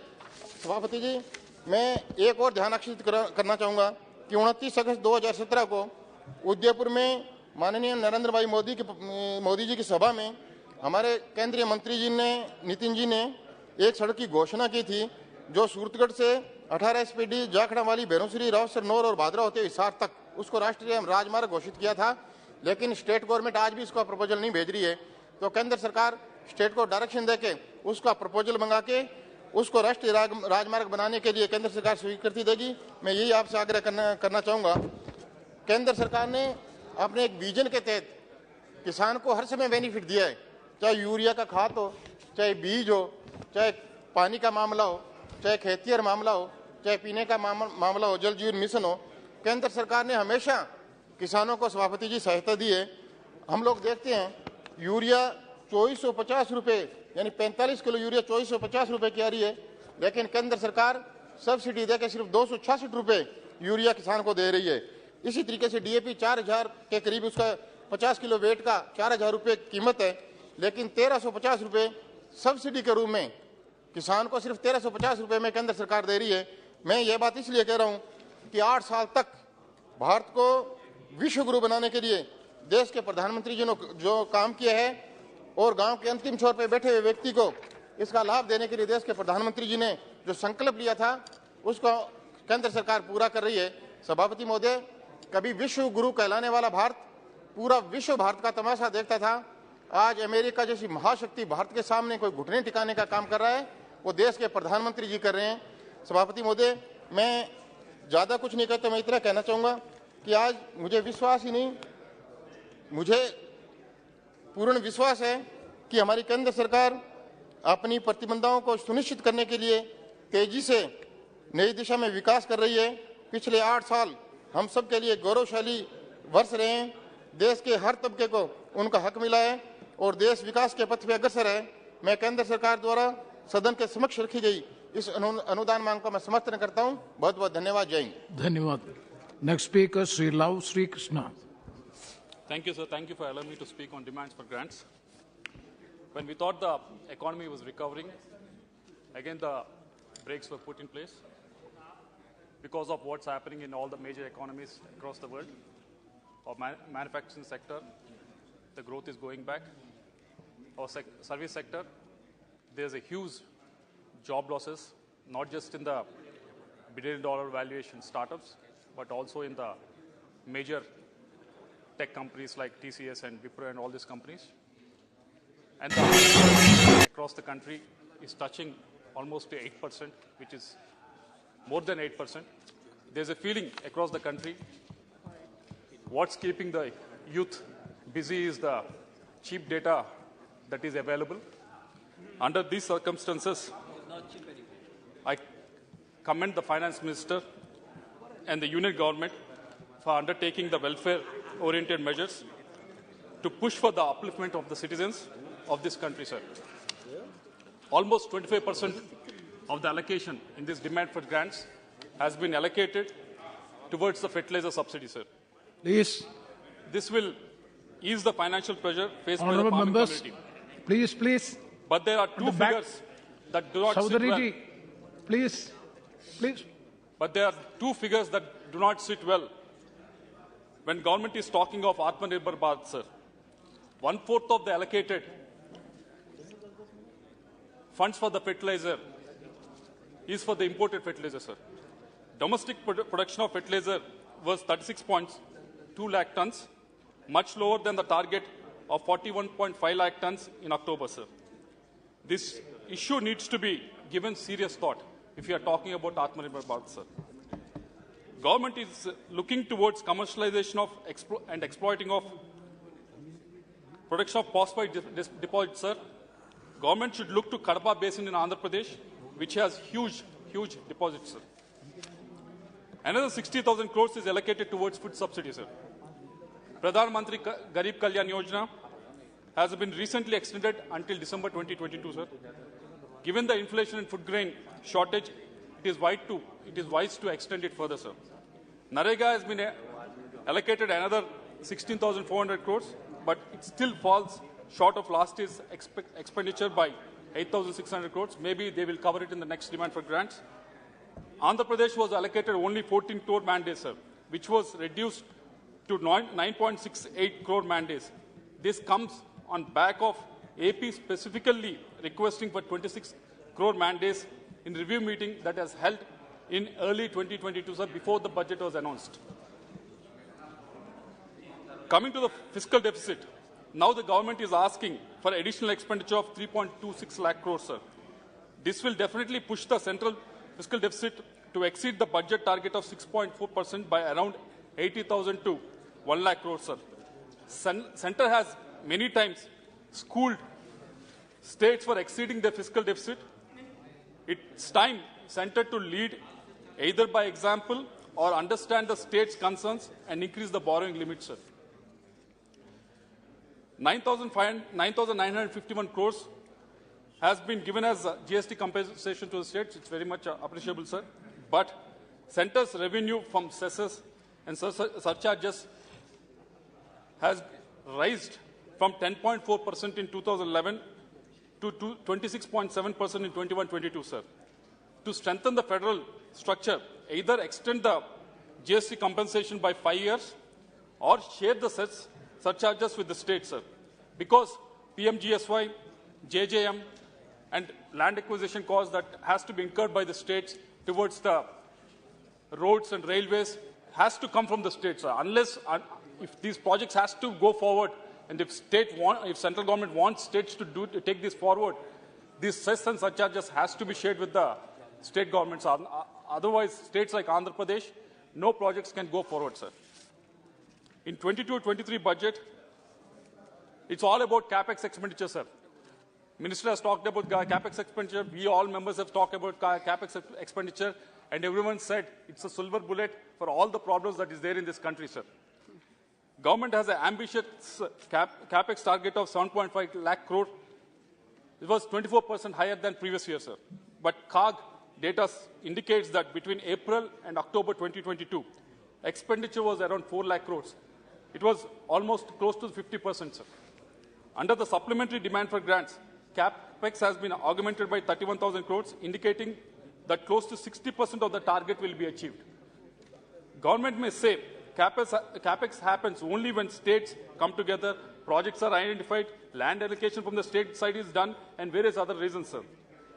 [SPEAKER 3] सभापति जी, मैं एक और ध्यान आकर्षित करना चाहूँगा कि 29 अगस्त 2017 को उदयपुर में माननीय नरेंद्र भाई मोदी जी की सभा में हमारे केंद्रीय मंत्री जी ने, नितिन जी ने एक सड़क की घोषणा की थी जो सूरतगढ़ से 18 एसपीडी जाखड़ा वाली, भैरोंसरी, रावसर, नौर और भादरा होते हिसार तक उसको राष्ट्रीय राजमार्ग घोषित किया था, लेकिन स्टेट गवर्नमेंट आज भी इसका प्रपोजल नहीं भेज रही है। तो केंद्र सरकार स्टेट को डायरेक्शन देके उसका प्रपोजल मंगा के उसको राष्ट्रीय राजमार्ग बनाने के लिए केंद्र सरकार स्वीकृति देगी। मैं यही आपसे आग्रह करना चाहूँगा। केंद्र सरकार ने अपने एक विजन के तहत किसान को हर समय बेनिफिट दिया है, चाहे यूरिया का खाद हो, चाहे बीज हो, चाहे पानी का मामला हो, चाहे खेतिहर मामला हो, चाहे पीने का मामला हो, जल जीवन मिशन हो। केंद्र सरकार ने हमेशा किसानों को सभापति जी सहायता दी है। हम लोग देखते हैं यूरिया 2450 रुपये, यानी 45 किलो यूरिया 2450 रुपये की आ रही है, लेकिन केंद्र सरकार सब्सिडी देकर सिर्फ 266 रुपये यूरिया किसान को दे रही है। इसी तरीके से डीएपी 4000 के करीब, उसका 50 किलो वेट का 4000 रुपये कीमत है, लेकिन 1350 रुपये सब्सिडी के रूप में किसान को सिर्फ 1350 रुपये में केंद्र सरकार दे रही है। मैं ये बात इसलिए कह रहा हूँ कि 8 साल तक भारत को विश्व गुरु बनाने के लिए देश के प्रधानमंत्री जी ने जो काम किया है और गांव के अंतिम छोर पर बैठे हुए व्यक्ति को इसका लाभ देने के लिए देश के प्रधानमंत्री जी ने जो संकल्प लिया था उसको केंद्र सरकार पूरा कर रही है। सभापति महोदय, कभी विश्व गुरु कहलाने वाला भारत पूरा विश्व भारत का तमाशा देखता था। आज अमेरिका जैसी महाशक्ति भारत के सामने कोई घुटने टिकाने का काम कर रहा है, वो देश के प्रधानमंत्री जी कर रहे हैं। सभापति महोदय, मैं ज़्यादा कुछ नहीं कहता, मैं इतना कहना चाहूँगा कि आज मुझे विश्वास ही नहीं, मुझे पूर्ण विश्वास है कि हमारी केंद्र सरकार अपनी प्रतिबद्धताओं को सुनिश्चित करने के लिए तेजी से नई दिशा में विकास कर रही है। पिछले 8 साल हम सब के लिए गौरवशाली वर्ष रहे हैं। देश के हर तबके को उनका हक मिला है और देश विकास के पथ पर अग्रसर है। मैं केंद्र सरकार द्वारा सदन के समक्ष रखी गई इस अनुदान मांग को मैं समर्थन करता हूं। बहुत बहुत धन्यवाद। जय हिंद।
[SPEAKER 5] धन्यवाद। Next speaker Shri Lav Shri Krishna.
[SPEAKER 6] Thank you, sir. Thank you for allowing me to speak on demands for grants. When we thought the economy was recovering, again the brakes were put in place because of what's happening in all the major economies across the world. Our manufacturing sector, the growth is going back. Our service sector, there's a huge job losses, not just in the billion-dollar valuation startups, but also in the major tech companies like TCS and Wipro and all these companies. And the unemployment across the country is touching almost to 8%, which is more than 8%. There's a feeling across the country, what's keeping the youth busy is the cheap data that is available. Under these circumstances, I commend the Finance Minister and the Union Government for undertaking the welfare-oriented measures to push for the upliftment of the citizens of this country, sir. Almost 25% of the allocation in this demand for grants has been allocated towards the fertilizer subsidy, sir.
[SPEAKER 5] Please.
[SPEAKER 6] This will ease the financial pressure faced by the
[SPEAKER 5] Honourable
[SPEAKER 6] farming
[SPEAKER 5] members,
[SPEAKER 6] community.
[SPEAKER 5] please.
[SPEAKER 6] But there are two figures that do not sit well.
[SPEAKER 5] Chaudhary ji, please.
[SPEAKER 6] But there are two figures that do not sit well when government is talking of Atmanirbhar Bharat, sir. 1/4 of the allocated funds for the fertilizer is for the imported fertilizer, sir. Domestic production of fertilizer was 36.2 lakh tons, much lower than the target of 41.5 lakh tons in October, sir. This issue needs to be given serious thought if you are talking about Atmanirbhar Bharat, sir. Government is looking towards commercialization of and exploiting of production of phosphate deposits, sir. Government should look to Kadapa Basin in Andhra Pradesh, which has huge deposits, sir. Another 60,000 crores is allocated towards food subsidies, sir. Pradhan Mantri Garib Kalyan Yojana has been recently extended until December 2022, sir. Given the inflation and food grain shortage, it is wise to extend it further, sir. Narega has been allocated another 16,400 crores, but it still falls short of last year's expenditure by 8,600 crores. Maybe they will cover it in the next demand for grants. Andhra Pradesh was allocated only 14 crore mandates, sir, which was reduced to 9.68 crore mandates. This comes on back of AP specifically requesting for 26 crore mandates in review meeting that has held in early 2022, sir, before the budget was announced. Coming to the fiscal deficit, now the government is asking for additional expenditure of 3.26 lakh crores, sir. This will definitely push the central fiscal deficit to exceed the budget target of 6.4% by around 80,000 to 1 lakh crores, sir. Center has many times schooled states for exceeding their fiscal deficit. It's time center to lead either by example or understand the state's concerns and increase the borrowing limit, sir. 9,951 crores has been given as GST compensation to the states. It's very much appreciable, sir. But center's revenue from cesses and surcharges has raised from 10.4% in 2011 to 26.7% in 21-22, sir. To strengthen the federal structure, either extend the GST compensation by 5 years or share the surcharges with the states, sir. Because PMGSY, JJM, and land acquisition costs that has to be incurred by the states towards the roads and railways has to come from the states, sir. Unless, if these projects has to go forward, and if central government wants states to take this forward, these cess and surcharges has to be shared with the state governments. Otherwise, states like Andhra Pradesh, no projects can go forward, sir. In 22-23 budget, it's all about capex expenditure, sir. Minister has talked about capex expenditure. We all members have talked about capex expenditure, and everyone said it's a silver bullet for all the problems that is there in this country, sir. Government has an ambitious capex target of 7.5 lakh crore. It was 24% higher than previous year, sir. But CAG data indicates that between April and October 2022, expenditure was around 4 lakh crores. It was almost close to 50%, sir. Under the supplementary demand for grants, capex has been augmented by 31,000 crores, indicating that close to 60% of the target will be achieved. Government may say capex happens only when states come together, projects are identified, land allocation from the state side is done, and various other reasons, sir.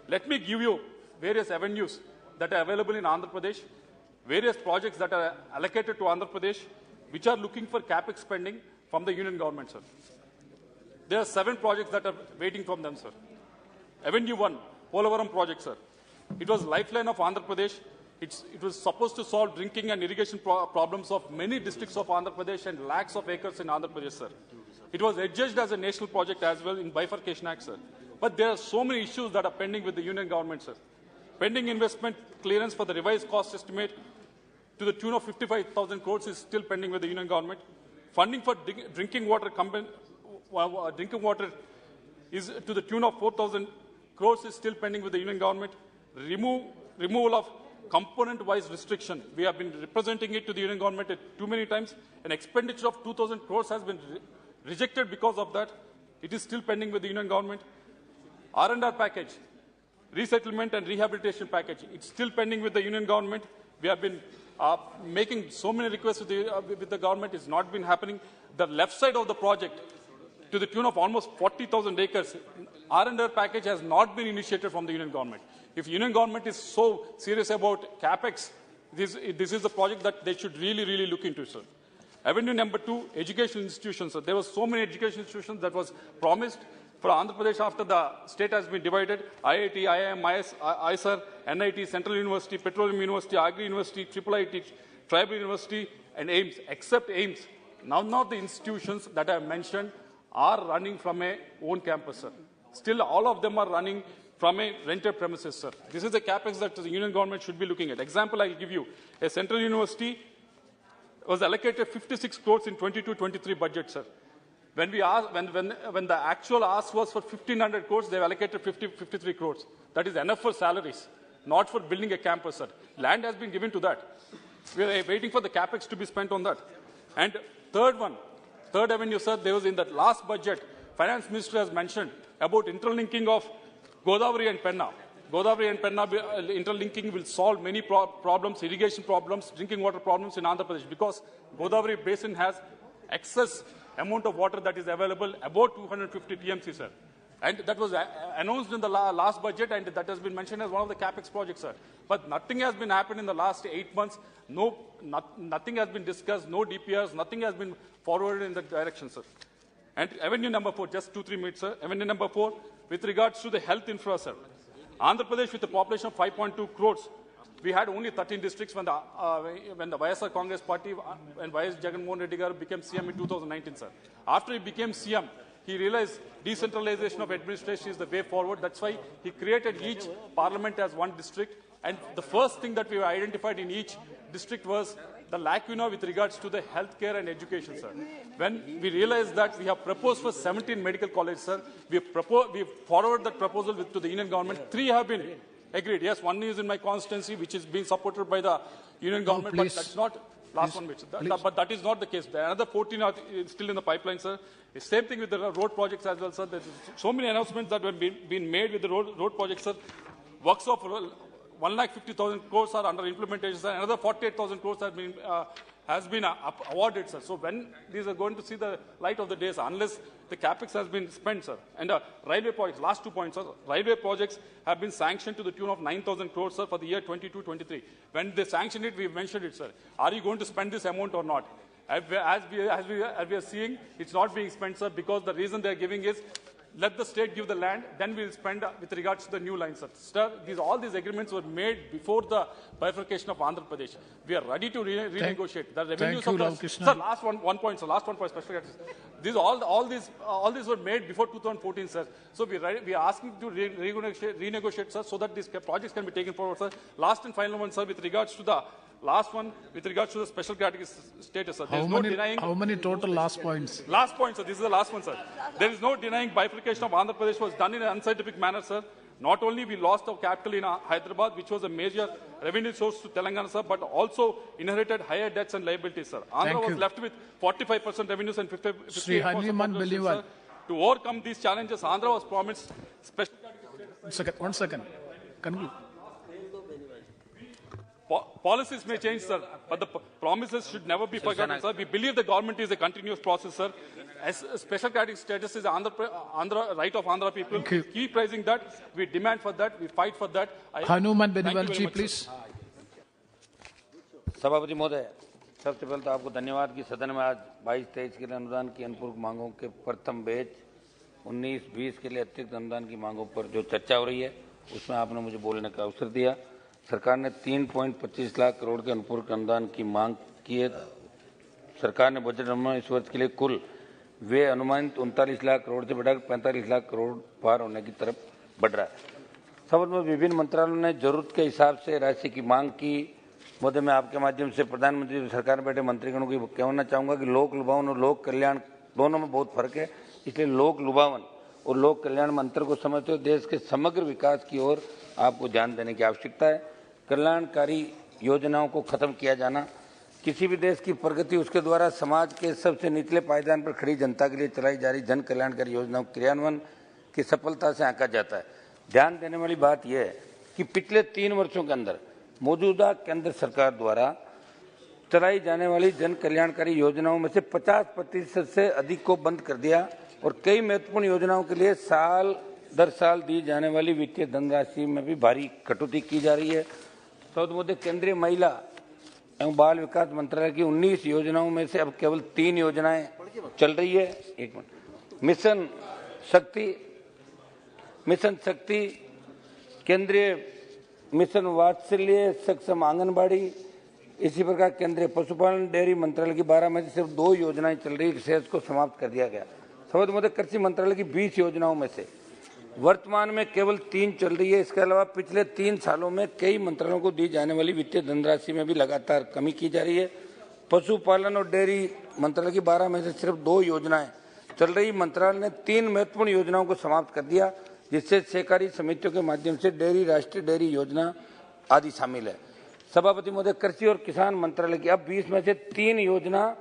[SPEAKER 6] Let me give you various avenues that are available in Andhra Pradesh, various projects that are allocated to Andhra Pradesh, which are looking for capex spending from the union government, sir. There are 7 projects that are waiting from them, sir. Avenue 1, Polavaram project, sir. It was lifeline of Andhra Pradesh. It was supposed to solve drinking and irrigation problems of many districts of Andhra Pradesh and lakhs of acres in Andhra Pradesh, sir. It was adjudged as a national project as well in Bifurcation Act, sir. But there are so many issues that are pending with the union government, sir. Pending investment clearance for the revised cost estimate to the tune of 55,000 crores is still pending with the union government. Funding for drinking water is to the tune of 4,000 crores is still pending with the union government. Removal of component-wise restriction. We have been representing it to the union government too many times. An expenditure of 2,000 crores has been rejected because of that. It is still pending with the union government. R&R package, resettlement and rehabilitation package. It's still pending with the union government. We have been making so many requests with the government. It's not been happening. The left side of the project, to the tune of almost 40,000 acres, R&R package has not been initiated from the union government. If union government is so serious about capex, this is the project that they should really look into, sir. Avenue number 2, education institutions, sir. There were so many education institutions that was promised for Andhra Pradesh after the state has been divided. IIT, IIM, ISR, NIT, Central University, Petroleum University, Agri University, IIIT, Tribal University, and AIMS. Except AIMS, none of the institutions that I have mentioned are running from a own campus, sir. Still, all of them are running from a rented premises, sir. This is the capex that the union government should be looking at. Example I will give you. A Central University was allocated 56 crores in 22-23 budget, sir. When the actual ask was for 1,500 crores, they have allocated 53 crores. That is enough for salaries, not for building a campus, sir. Land has been given to that. We are waiting for the capex to be spent on that. And third avenue, sir, there was in that last budget, finance minister has mentioned about interlinking of Godavari and Penna. Godavari and Penna interlinking will solve many problems, irrigation problems, drinking water problems in Andhra Pradesh, because Godavari basin has excess amount of water that is available, about 250 TMC, sir. And that was announced in the last budget, and that has been mentioned as one of the capex projects, sir. But nothing has been happened in the last 8 months. Nothing has been discussed. No DPRs. Nothing has been forwarded in that direction, sir. And avenue number 4, just 2-3 minutes, sir. Avenue number 4, with regards to the health infra, sir. Andhra Pradesh, with a population of 5.2 crores, we had only 13 districts when the YSR Congress Party and YS Jagannath Reddy Garu became CM in 2019, sir. After he became CM, he realized decentralization of administration is the way forward. That's why he created each parliament as one district. And the first thing that we identified in each district was the lacuna with regards to the healthcare and education, sir. When we realized that we have proposed for 17 medical colleges, sir, we forwarded that proposal to the Union government. 3 have been agreed. Yes, one is in my constituency, which is being supported by the Union government, but that's not last one, which, but that is not the case. The another 14 are still in the pipeline, sir. The same thing with the road projects as well, sir. There's so many announcements that have been made with the road projects, sir. Works of 1,50,000 crores are under implementation, sir. Another 48,000 crores has been awarded, sir. So when these are going to see the light of the day, sir, unless the capex has been spent, sir. And railway projects, last 2 points, sir. Railway projects have been sanctioned to the tune of 9,000 crores, sir, for the year 22-23. When they sanctioned it, we mentioned it, sir. Are you going to spend this amount or not? As we are seeing, it's not being spent, sir, because the reason they are giving is let the state give the land, then we'll spend with regards to the new lines, sir. Sir, all these agreements were made before the bifurcation of Andhra Pradesh. We are ready to renegotiate. The revenues of the... Sir, last one point, sir. Last one point, special categories. All these were made before 2014, sir. So we are asking to renegotiate, sir, so that these projects can be taken forward, sir. Last and final one, sir, with regards to the last one, with regards to the special category status, sir. There is no denying...
[SPEAKER 5] How many total last points?
[SPEAKER 6] Last point, sir. This is the last one, sir. There is no denying bifurcation of Andhra Pradesh was done in an unscientific manner, sir. Not only we lost our capital in Hyderabad, which was a major revenue source to Telangana, sir, but also inherited higher debts and liabilities, sir. Andhra was left with 45% revenues and 58% sir. To overcome these challenges, Andhra was promised special...
[SPEAKER 5] One second. Conclude.
[SPEAKER 6] Policies may change, sir, but the promises should never be forgotten, sir. We believe the government is a continuous process, sir. As special category status is Andhra right of Andhra people. Keep raising that. We demand for that. We fight for that.
[SPEAKER 5] Hanuman Benivalji, please.
[SPEAKER 7] सभापति महोदय, सबसे पहले तो आपको धन्यवाद कि सदन में आज 22-23 के लिए अनुदान की अनुपूरक मांगों के प्रथम बैच 19-20 के लिए अतिरिक्त अनुदान की मांगों पर जो चर्चा हो रही है उसमें आपने मुझे बोलने का अवसर दिया। सरकार ने 3.25 लाख करोड़ के अनुपूरक अनुदान की मांग की है। सरकार ने बजट में इस वर्ष के लिए कुल वे अनुमानित 39 लाख करोड़ से बढ़ाकर 45 लाख करोड़ पार होने की तरफ बढ़ रहा है। सभा में विभिन्न मंत्रालयों ने जरूरत के हिसाब से राशि की मांग की। महोदय, मैं आपके माध्यम से प्रधानमंत्री सरकार में बैठे मंत्रीगणों को कहना चाहूँगा कि लोक लुभावन और लोक कल्याण दोनों में बहुत फर्क है, इसलिए लोक लुभावन और लोक कल्याण में अंतर को समझते हुए देश के समग्र विकास की ओर आपको ध्यान देने की आवश्यकता है। कल्याणकारी योजनाओं को खत्म किया जाना, किसी भी देश की प्रगति उसके द्वारा समाज के सबसे निचले पायदान पर खड़ी जनता के लिए चलाई जा रही जन कल्याणकारी योजनाओं के क्रियान्वयन की सफलता से आंका जाता है। ध्यान देने वाली बात यह है कि पिछले 3 वर्षों के अंदर मौजूदा केंद्र सरकार द्वारा चलाई जाने वाली जन कल्याणकारी योजनाओं में से 50% से अधिक को बंद कर दिया और कई महत्वपूर्ण योजनाओं के लिए साल दर साल दी जाने वाली वित्तीय धनराशि में भी भारी कटौती की जा रही है। सौद मुद्दे केंद्रीय महिला एवं बाल विकास मंत्रालय की 19 योजनाओं में से अब केवल 3 योजनाएं चल रही है। एक मिनट। मिशन शक्ति, केंद्रीय मिशन वात्सल्य सक्षम आंगनबाड़ी, इसी प्रकार केंद्रीय पशुपालन डेयरी मंत्रालय की 12 में से सिर्फ 2 योजनाएं चल रही, शेष को समाप्त कर दिया गया। सौद मुद्दे कृषि मंत्रालय की 20 योजनाओं में से वर्तमान में केवल 3 चल रही है। इसके अलावा पिछले 3 सालों में कई मंत्रालयों को दी जाने वाली वित्तीय धनराशि में भी लगातार कमी की जा रही है। पशुपालन और डेयरी मंत्रालय की 12 में से सिर्फ 2 योजनाएं चल रही। मंत्रालय ने 3 महत्वपूर्ण योजनाओं को समाप्त कर दिया, जिससे सहकारी समितियों के माध्यम से डेयरी, राष्ट्रीय डेयरी योजना आदि शामिल है। सभापति महोदय, कृषि और किसान मंत्रालय की अब 20 में से 3 योजना,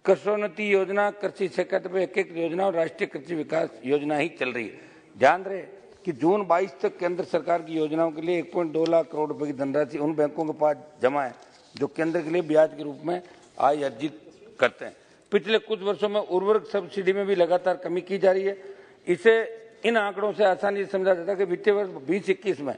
[SPEAKER 7] कृषोन्नति योजना, कृषि सहकारिता पर एक योजना और राष्ट्रीय कृषि विकास योजना ही चल रही है। ध्यान रहे कि जून 22 तक केंद्र सरकार की योजनाओं के लिए 1.2 लाख करोड़ रुपए की धनराशि उन बैंकों के पास जमा है जो केंद्र के लिए ब्याज के रूप में आय अर्जित करते हैं। पिछले कुछ वर्षों में उर्वरक सब्सिडी में भी लगातार कमी की जा रही है। इसे इन आंकड़ों से आसानी से समझा जाता है कि वित्तीय वर्ष 2021 में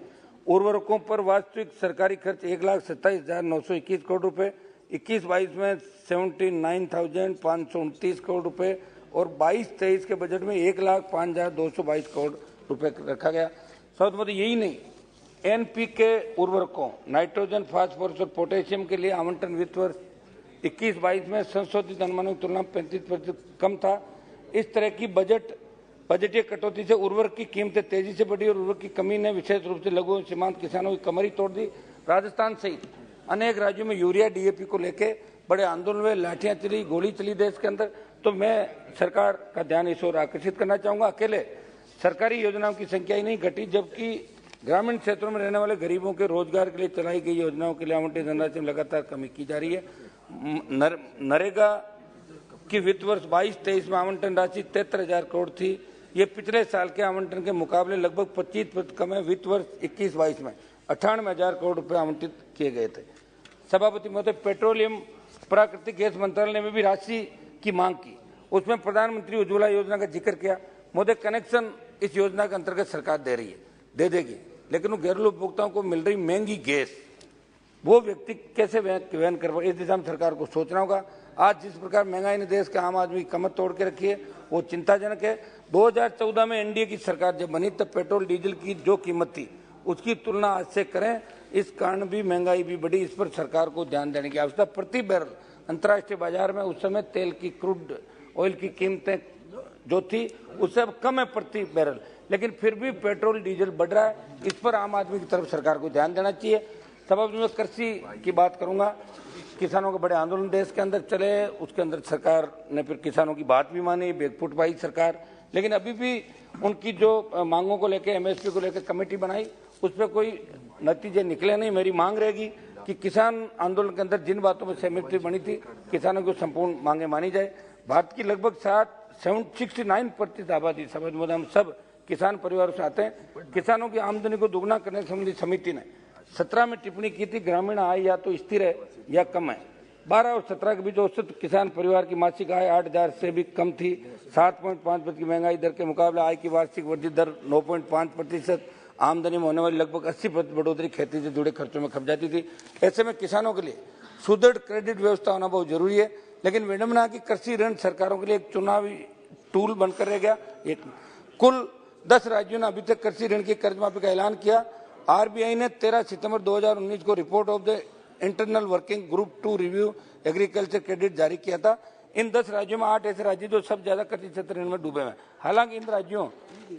[SPEAKER 7] उर्वरकों पर वास्तविक सरकारी खर्च 1,27,921 करोड़ रुपए, 21-22 में 79,529 करोड़ रुपए और 22-23 के बजट में 1,05,222 करोड़ रुपए रखा गया। मतलब यही नहीं, एनपीके उर्वरकों नाइट्रोजन, फास्फोरस और पोटेशियम के लिए आवंटन वित्त वर्ष 21-22 में संशोधित अनुमानों की तुलना में 35% कम था। इस तरह की बजटीय कटौती से उर्वरक की कीमतें तेजी से बढ़ी और उर्वरक की कमी ने विशेष रूप से लघु और सीमांत किसानों की कमर ही तोड़ दी। राजस्थान सहित अनेक राज्यों में यूरिया डीएपी को लेकर बड़े आंदोलन हुए, लाठियां चली, गोली चली देश के अंदर। तो मैं सरकार का ध्यान इस ओर आकर्षित करना चाहूंगा। अकेले सरकारी योजनाओं की संख्या ही नहीं घटी, जबकि ग्रामीण क्षेत्रों में रहने वाले गरीबों के रोजगार के लिए चलाई गई योजनाओं के लिए आवंटित धनराशि में लगातार कमी की जा रही है। नरेगा की वित्त वर्ष 22-23 में आवंटन राशि 73,000 करोड़ थी। ये पिछले साल के आवंटन के मुकाबले लगभग 25% कम है। वित्त वर्ष 21-22 में 98,000 करोड़ रुपए आवंटित किए गए थे। सभापति महोदय, पेट्रोलियम प्राकृतिक गैस मंत्रालय ने भी राशि की मांग की, उसमें प्रधानमंत्री उज्ज्वला योजना का जिक्र किया। महोदय, कनेक्शन इस योजना के अंतर्गत सरकार दे रही है, दे देगी, लेकिन वो घरेलू उपभोक्ताओं को मिल रही महंगी गैस वो व्यक्ति कैसे वहन कर पाए, इस दिशा में सरकार को सोचना होगा। आज जिस प्रकार महंगाई ने देश के आम आदमी की कमर तोड़ के रखी है वो चिंताजनक है। 2014 में एनडीए की सरकार जब बनी तब पेट्रोल डीजल की जो कीमत थी उसकी तुलना आज से करें, इस कारण भी महंगाई भी बढ़ी। इस पर सरकार को ध्यान देने की आवश्यकता। प्रति बैरल अंतर्राष्ट्रीय बाजार में उस समय तेल की, क्रूड ऑयल की कीमतें जो थी उससे अब कम है प्रति बैरल, लेकिन फिर भी पेट्रोल डीजल बढ़ रहा है। इस पर आम आदमी की तरफ सरकार को ध्यान देना चाहिए। सबब में कृषि की बात करूंगा। किसानों के बड़े आंदोलन देश के अंदर चले, उसके अंदर सरकार ने फिर किसानों की बात भी मानी, बैकफुट पाई सरकार, लेकिन अभी भी उनकी जो मांगों को लेकर, एमएसपी को लेकर कमेटी बनाई, उस पर कोई नतीजे निकले नहीं। मेरी मांग रहेगी कि किसान आंदोलन के अंदर जिन बातों में सहमति बनी थी, किसानों को संपूर्ण मांगे मानी जाए। भारत की लगभग 69% आबादी, हम सब किसान परिवारों से आते हैं। किसानों की आमदनी को दोगुना करने संबंधी समिति ने 17 में टिप्पणी की थी, ग्रामीण आय या तो स्थिर है या कम है। 12 और 17 के बीच औसत किसान परिवार की मासिक आय 8,000 से भी कम थी। 7.5% की महंगाई दर के मुकाबले आय की वार्षिक वृद्धि दर 9.5%, आमदनी में होने वाली लगभग 80% बढ़ोतरी खेती से जुड़े खर्चों में खप जाती थी। ऐसे में किसानों के लिए सुदृढ़ क्रेडिट व्यवस्था होना बहुत जरूरी है, लेकिन विडंबना की कृषि ऋण सरकारों के लिए एक चुनावी टूल बनकर रह गया। कुल 10 राज्यों ने अभी तक कृषि ऋण की कर्ज माफी का ऐलान किया। आरबीआई ने 13 सितंबर 2019 को report of the internal working group to review agriculture credit जारी किया था। इन 10 राज्यों में 8 ऐसे राज्य जो सब ज्यादा कृषि क्षेत्र ऋण में डूबे हैं। हालांकि इन राज्यों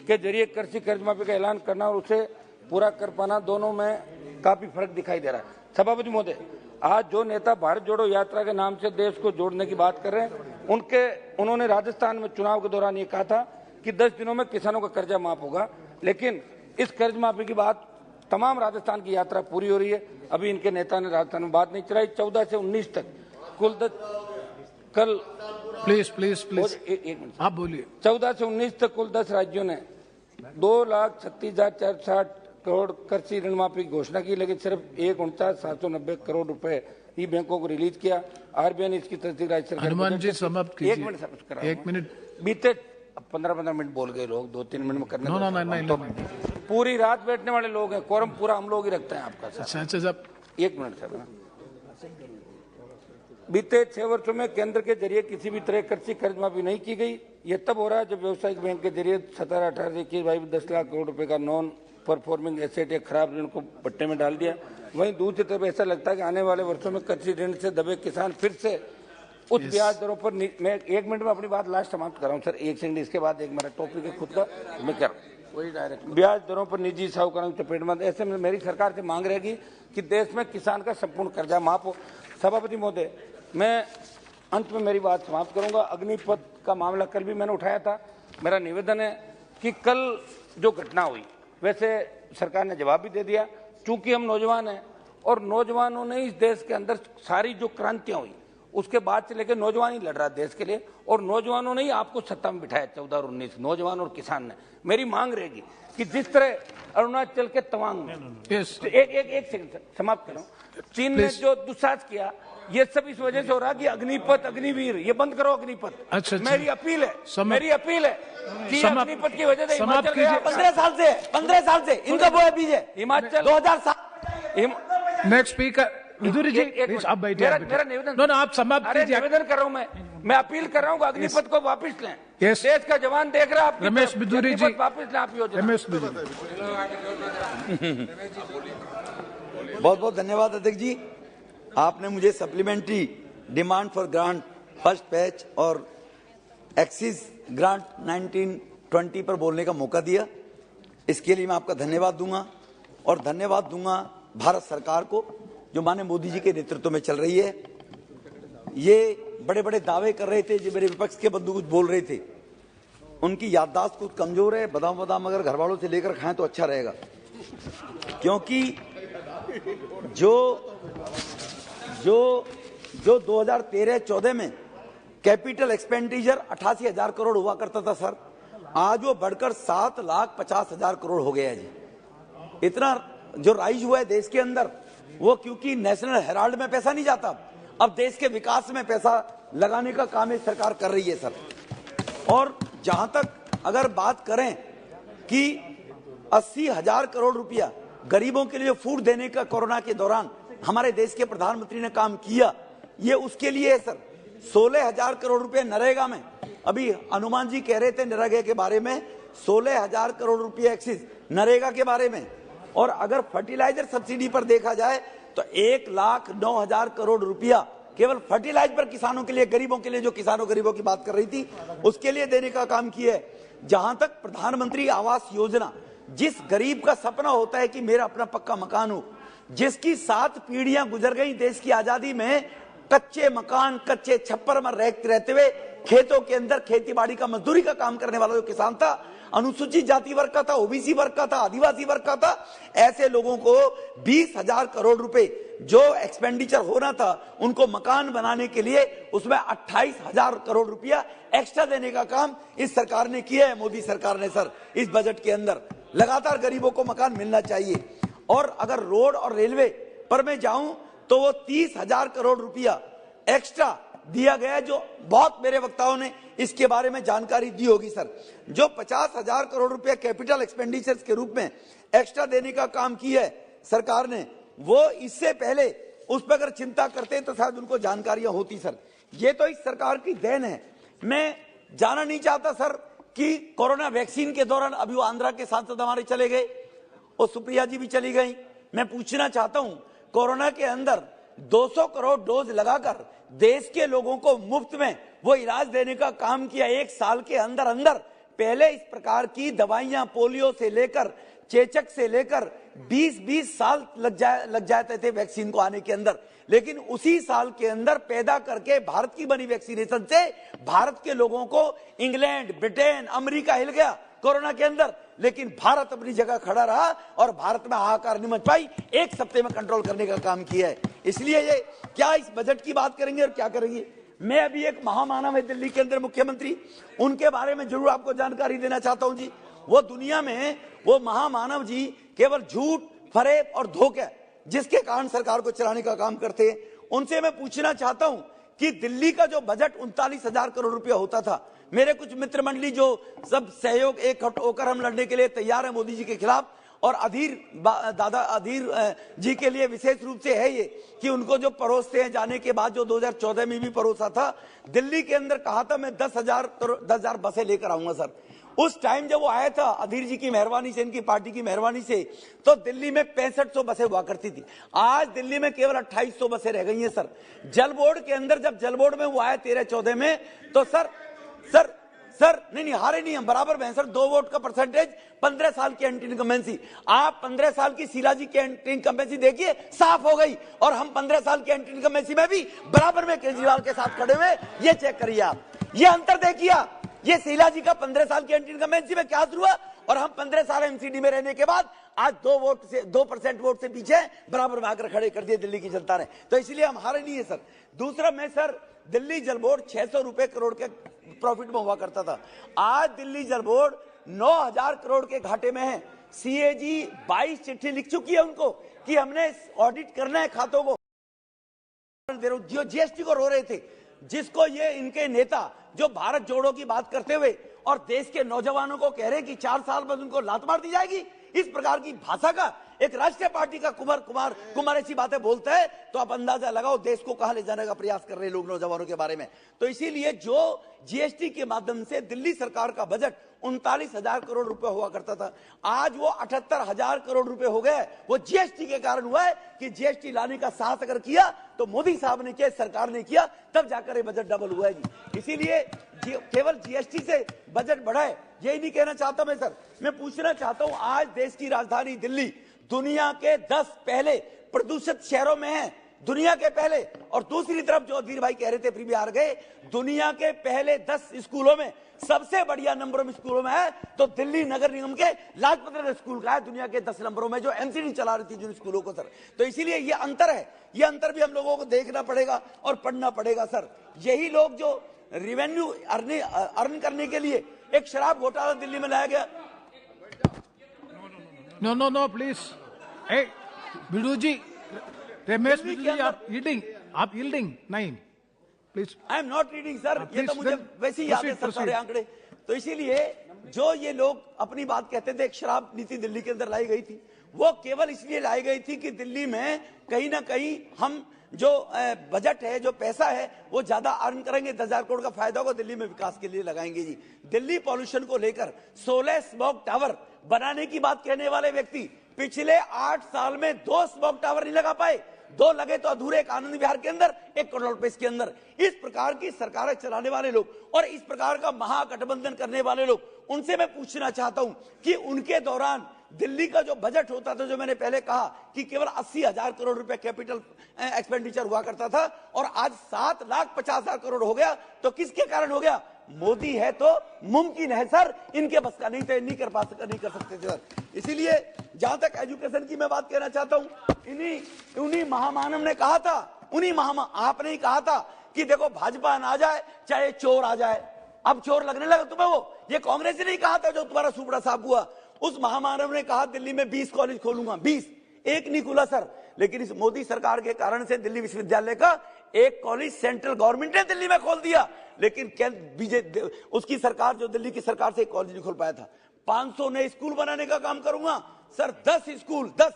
[SPEAKER 7] के जरिए कृषि कर्ज माफी का ऐलान करना और उसे पूरा कर पाना, दोनों में काफी फर्क दिखाई दे रहा है। सभापति महोदय, आज जो नेता भारत जोड़ो यात्रा के नाम से देश को जोड़ने की बात कर रहे हैं, उन्होंने राजस्थान में चुनाव के दौरान ये कहा था कि 10 दिनों में किसानों का कर्जा माफ होगा, लेकिन इस कर्ज माफी की बात तमाम राजस्थान की यात्रा पूरी हो रही है, अभी इनके नेता ने राजस्थान में बात नहीं चलाई। 14 से 19 तक कुल कल
[SPEAKER 5] प्लीज
[SPEAKER 7] एक मिनट
[SPEAKER 5] आप बोलिए।
[SPEAKER 7] 14 से 19 तक कुल 10 राज्यों ने 2,36,460 करोड़ कृषि ऋण माफी की घोषणा की, लेकिन सिर्फ 1,49,790 करोड़ रुपए ही बैंकों को रिलीज किया। आरबीआई ने इसकी तस्दीक राज्य सरकार।
[SPEAKER 5] हनुमान जी समाप्त कीजिए। एक मिनट
[SPEAKER 7] बीते 15-15 मिनट बोल गए लोग, 2-3 मिनट में करने।
[SPEAKER 5] नहीं,
[SPEAKER 7] पूरी रात बैठने वाले लोग हैं, कोरम पूरा हम लोग ही रखते हैं आपका।
[SPEAKER 5] अच्छा साहब,
[SPEAKER 7] 1 मिनट सर। बीते 6 वर्षों में केंद्र के जरिए किसी भी तरह कृषि कर्ज माफी नहीं की गई। ये तब हो रहा है जब व्यवसायिक बैंक के जरिए 17, 18, 21, 10 लाख करोड़ रुपए का नॉन परफॉर्मिंग एसेट या खराब ऋण को भट्टे में डाल दिया। वहीं दूसरी तरफ ऐसा लगता है कि आने वाले वर्षों में कृषि ऋण से दबे किसान फिर से उच्च ब्याज दरों पर। मैं 1 मिनट में अपनी बात लास्ट समाप्त कर रहा हूँ सर, 1 सेकंड। इसके बाद एक मेरा टॉपिक है खुद का, मैं कर वही डायरेक्ट। ब्याज दरों पर निजी साहूकारों की चपेट में। ऐसे में मेरी सरकार से मांग रहेगी कि देश में किसान का संपूर्ण कर्जा माफ हो। सभापति महोदय, मैं अंत में मेरी बात समाप्त करूंगा। अग्निपथ का मामला कल भी मैंने उठाया था। मेरा निवेदन है कि कल जो घटना हुई, वैसे सरकार ने जवाब भी दे दिया। चूंकि हम नौजवान हैं और नौजवानों ने इस देश के अंदर सारी जो क्रांतियां हुई उसके बाद से लेकर नौजवान ही लड़ रहा देश के लिए, और नौजवानों ने ही आपको सत्ता में बिठाया 14 और 19, नौजवान और किसान ने। मेरी मांग रहेगी कि जिस तरह अरुणाचल के तवांग में एक सेकंड समाप्त कर रहा हूं, चीन ने जो दुस्साहस किया ये सब इस वजह से हो रहा है कि अग्निपथ अग्निवीर ये बंद करो अग्निपथ।
[SPEAKER 5] अच्छा,
[SPEAKER 7] मेरी अपील है, मेरी अपील है कि अग्निपथ की वजह से
[SPEAKER 5] समाप्त
[SPEAKER 7] हिमाचल गया।
[SPEAKER 2] 15 साल से इनका वो है बीजे
[SPEAKER 7] Himachal
[SPEAKER 2] 2007।
[SPEAKER 5] Next speaker Vidhuri ji, please आप बैठिए।
[SPEAKER 7] मेरा निवेदन,
[SPEAKER 5] नो आप समाप्त कीजिए।
[SPEAKER 7] निवेदन कर रहा हूँ मैं अपील कर रहा हूँ अग्निपथ को वापस लें।
[SPEAKER 5] Yes.
[SPEAKER 7] देश का जवान देख रहा है,
[SPEAKER 5] रमेश बिदुरी जी
[SPEAKER 7] वापस लें आप योजना।
[SPEAKER 5] रमेश बिदुरी
[SPEAKER 8] बहुत बहुत धन्यवाद अध्यक्ष जी, आपने मुझे supplementary demand for grant first patch और एक्सिस ग्रांट 1920 पर बोलने का मौका दिया। इसके लिए मैं आपका धन्यवाद दूंगा और धन्यवाद दूंगा भारत सरकार को जो माननीय मोदी जी के नेतृत्व में चल रही है। ये बड़े बड़े दावे कर रहे थे, जो मेरे विपक्ष के बंधु कुछ बोल रहे थे, उनकी याददाश्त कुछ कमजोर है। बादाम बादाम अगर घर वालों से लेकर खाएं तो अच्छा रहेगा, क्योंकि जो 2013-14 में कैपिटल एक्सपेंडिचर 88,000 करोड़ हुआ करता था सर, आज वो बढ़कर 7,50,000 करोड़ हो गया है जी। इतना जो राइज हुआ है देश के अंदर, वो क्योंकि नेशनल हेराल्ड में पैसा नहीं जाता, अब देश के विकास में पैसा लगाने का काम ये सरकार कर रही है सर। और जहां तक अगर बात करें कि 80,000 करोड़ रुपया गरीबों के लिए फूड देने का कोरोना के दौरान हमारे देश के प्रधानमंत्री ने काम किया, ये उसके लिए है सर। 16,000 करोड़ रुपए नरेगा में, अभी हनुमान जी कह रहे थे नरेगा के बारे में, 16,000 करोड़ रुपए एक्सिस नरेगा के बारे में। और अगर फर्टिलाइजर सब्सिडी पर देखा जाए तो 1,09,000 करोड़ रुपया केवल फर्टिलाइजर पर किसानों के लिए, गरीबों के लिए, जो किसानों गरीबों की बात कर रही थी, उसके लिए देने का काम किया है। जहां तक प्रधानमंत्री आवास योजना, जिस गरीब का सपना होता है कि मेरा अपना पक्का मकान हो, जिसकी 7 पीढ़ियां गुजर गई देश की आजादी में, कच्चे मकान, कच्चे छप्पर में रहते हुए खेतों के अंदर खेती बाड़ी का, मजदूरी का काम करने वाला जो किसान था, अनुसूचित जाति वर्ग का था, ओबीसी वर्ग का था, आदिवासी वर्ग का था, ऐसे लोगों को 20,000 करोड़ रुपए जो एक्सपेंडिचर होना था उनको मकान बनाने के लिए, उसमें 28,000 करोड़ रुपया एक्स्ट्रा देने का काम इस सरकार ने किया है, मोदी सरकार ने सर। इस बजट के अंदर लगातार गरीबों को मकान मिलना चाहिए। और अगर रोड और रेलवे पर मैं जाऊं तो वो 30,000 करोड़ रुपया एक्स्ट्रा दिया गया है, जो बहुत मेरे वक्ताओं ने इसके बारे में जानकारी दी होगी सर। जो 50,000 करोड़ रुपया कैपिटल एक्सपेंडिचर्स के रूप में एक्स्ट्रा देने का काम किया है सरकार ने, वो इससे पहले उस पर अगर चिंता करते तो शायद उनको जानकारियां होती सर। ये तो इस सरकार की देन है। मैं जाना नहीं चाहता सर कि कोरोना वैक्सीन के दौरान अभी वो आंध्रा के सांसद हमारे चले गए और सुप्रिया जी भी चली गई। मैं पूछना चाहता हूं, कोरोना के अंदर 200 करोड़ डोज लगाकर देश के लोगों को मुफ्त में वो इलाज देने का काम किया। 1 साल के अंदर अंदर पहले इस प्रकार की दवाइयां पोलियो से लेकर चेचक से लेकर 20-20 साल लग जाते थे वैक्सीन को आने के अंदर, लेकिन उसी साल के अंदर पैदा करके भारत की बनी वैक्सीनेशन से भारत के लोगों को इंग्लैंड, ब्रिटेन, अमेरिका हिल गया कोरोना के अंदर, लेकिन भारत अपनी जगह खड़ा रहा और भारत में हाहाकार नहीं मच पाई। 1 हफ्ते में कंट्रोल करने का काम किया है। इसलिए ये क्या इस बजट की बात करेंगे और क्या करेंगे। मैं अभी एक महामानव है दिल्ली के अंदर मुख्यमंत्री, उनके बारे में जरूर आपको जानकारी देना चाहता हूं जी। वो दुनिया में वो महामानव जी केवल झूठ, फरेब और धोखे जिसके कारण सरकार को चलाने का काम करते हैं, उनसे मैं पूछना चाहता हूं कि दिल्ली का जो बजट 39,000 करोड़ रुपया होता था, मेरे कुछ मित्र मंडली जो सब सहयोग एक होकर हम लड़ने के लिए तैयार है मोदी जी के खिलाफ, और दादा अधीर जी के लिए विशेष रूप से है ये कि उनको जो परोसते हैं जाने के बाद, जो 2014 में भी परोसा था, दिल्ली के अंदर कहा था मैं 10,000 बसें लेकर आऊंगा सर। उस टाइम जब वो आया था अधीर जी की मेहरबानी से, इनकी पार्टी की मेहरबानी से, तो दिल्ली में 6500 बसें हुआ करती थी। आज दिल्ली में केवल 2800 बसें रह गई हैं सर। जल बोर्ड के अंदर जब जल बोर्ड में वो आया 13-14 में, तो सर नहीं हारे नहीं हम, बराबर में सर। 2 वोट का परसेंटेज, 15 साल की एंटी इनकम्बेंसी। आप 15 साल की शीला जी की एंटी इनकम्बेंसी देखिए, साफ हो गई। और हम 15 साल की एंटी इनकम्बेंसी में भी बराबर में केजरीवाल के साथ खड़े हुए। ये चेक करिए आप, ये अंतर देखिए। ये शीला जी का 15 साल की एंटी इनकम्बेंसी में क्या हुआ, और हम 15 साल एमसीडी में रहने के बाद आज 2% वोट से पीछे बराबर में आकर खड़े कर दिए दिल्ली की जनता ने। तो इसलिए हम हारे नहीं है सर। दूसरा, मैं सर, दिल्ली जल बोर्ड 600 रुपए करोड़ के प्रॉफिट में हुआ करता था, आज दिल्ली जल बोर्ड 9,000 करोड़ के घाटे में है। सीएजी 22 चिट्ठी लिख चुकी है उनको कि हमने ऑडिट करना है खातों को दे रहा हूं, जो जीएसटी को रो रहे थे, जिसको ये इनके नेता जो भारत जोड़ो की बात करते हुए और देश के नौजवानों को कह रहे हैं कि 4 साल बाद उनको लात मार दी जाएगी, इस प्रकार की भाषा का एक राष्ट्रीय पार्टी का कुमार ऐसी बातें बोलता है, तो आप अंदाजा लगाओ देश को कहां ले जाने का प्रयास कर रहे हैं लोग नौजवानों के बारे में। तो इसीलिए जो जीएसटी के माध्यम से दिल्ली सरकार का बजट 39,000 करोड़ रुपए हुआ करता था, आज वो 78,000 करोड़ रुपए हो गए। वो जीएसटी के कारण हुआ है कि जीएसटी लाने का साहस अगर किया तो मोदी साहब ने किया, सरकार ने किया, तब जाकर ये बजट डबल हुआ है जी। इसीलिए केवल जीएसटी से बजट बढ़ा है यही नहीं कहना चाहता मैं सर, मैं पूछना चाहता हूं, आज देश की राजधानी दिल्ली दुनिया के 10 पहले प्रदूषित शहरों में है, दुनिया के पहले। और दूसरी तरफ जो अधीर भाई कह रहे थे फिर भी हार गए, दुनिया के पहले 10 स्कूलों में सबसे बढ़िया नंबरों में स्कूलों में है तो दिल्ली नगर निगम के लाजपत नगर स्कूल का है, दुनिया के 10 नंबरों में, जो एमसीडी चला रही थी जिन स्कूलों को सर। तो इसीलिए ये अंतर है, ये अंतर भी हम लोगों को देखना पड़ेगा और पढ़ना पड़ेगा सर। यही लोग जो रेवेन्यू अर्न करने के लिए एक शराब घोटाला दिल्ली में लाया गया।
[SPEAKER 5] नो प्लीज, बिडू जी, रमेश बिडू जी, आप यील्डिंग नहीं, please.
[SPEAKER 8] I am not reading sir, ये तो मुझे वैसे ही याद है सर सारे आंकड़े। तो इसीलिए जो ये लोग अपनी बात कहते थे, एक शराब नीति दिल्ली के अंदर लाई गई थी, वो केवल इसलिए लाई गई थी कि दिल्ली में कहीं ना कहीं हम जो बजट है, जो पैसा है, वो ज्यादा अर्न करेंगे, 10,000 करोड़ का फायदा होगा, दिल्ली में विकास के लिए लगाएंगे जी। दिल्ली पॉल्यूशन को लेकर 16 स्मॉग टावर बनाने की बात कहने वाले व्यक्ति पिछले 8 साल में 2 स्मॉग टावर नहीं लगा पाए, 2 लगे तो अधूरे, एक आनंद विहार के अंदर, 1 करोड़ रुपए इसके अंदर। इस प्रकार की सरकारें चलाने वाले लोग और इस प्रकार का महागठबंधन करने वाले लोग, उनसे मैं पूछना चाहता हूं कि उनके दौरान दिल्ली का जो बजट होता था, जो मैंने पहले कहा कि केवल 80,000 करोड़ रुपए कैपिटल एक्सपेंडिचर हुआ करता था, और आज 7,50,000 करोड़ हो गया, तो किसके कारण हो गया? मोदी है तो मुमकिन है सर, इनके बस का नहीं थे, नहीं कर सकते थे सर। इसीलिए जहां तक एजुकेशन की मैं बात कहना चाहता हूं, उन्हीं महामानव ने कहा था, आपने ही कहा था कि देखो भाजपा ना जाए चाहे चोर आ जाए। अब चोर लगने लगा तुम्हें, वो ये कांग्रेस ने नहीं कहा था जो तुम्हारा सुपड़ा साहब हुआ। उस महामानव ने कहा दिल्ली में 20 कॉलेज खोलूंगा, 20, एक नहीं खुला सर। लेकिन इस मोदी सरकार के कारण से दिल्ली विश्वविद्यालय का एक कॉलेज सेंट्रल गवर्नमेंट ने दिल्ली में खोल दिया, लेकिन उसकी सरकार, जो दिल्ली की सरकार से एक कॉलेज नहीं खोल पाया था। 500 नए स्कूल बनाने का काम करूंगा सर, 10 स्कूल, 10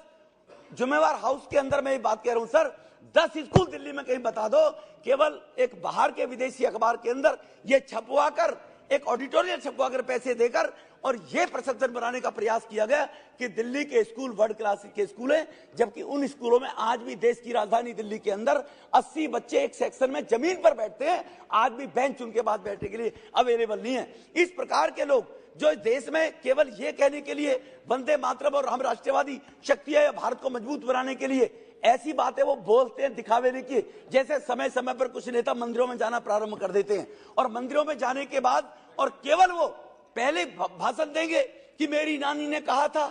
[SPEAKER 8] जुम्मेवार हाउस के अंदर मैं बात कह रहा हूं सर, 10 स्कूल दिल्ली में कहीं बता दो, केवल एक बाहर के विदेशी अखबार के अंदर ये छपवा कर, एक ऑडिटोरियल छपवा कर, पैसे देकर, और ये प्रशंसन बनाने का प्रयास किया गया कि दिल्ली के स्कूल वर्ल्ड क्लास के स्कूल हैं, जबकि उन स्कूलों में आज भी देश की राजधानी दिल्ली के अंदर 80 बच्चे एक सेक्शन में जमीन पर बैठते हैं, आज भी बेंच उनके पास बैठने के लिए अवेलेबल नहीं है। इस प्रकार के लोग जो देश में केवल ये कहने के लिए वंदे मातरम और हम राष्ट्रवादी शक्ति है, भारत को मजबूत बनाने के लिए ऐसी बातें वो बोलते हैं दिखावे की, जैसे समय समय पर कुछ नेता मंदिरों में जाना प्रारंभ कर देते हैं, और मंदिरों में जाने के बाद और केवल वो पहले भाषण देंगे कि मेरी नानी ने कहा था,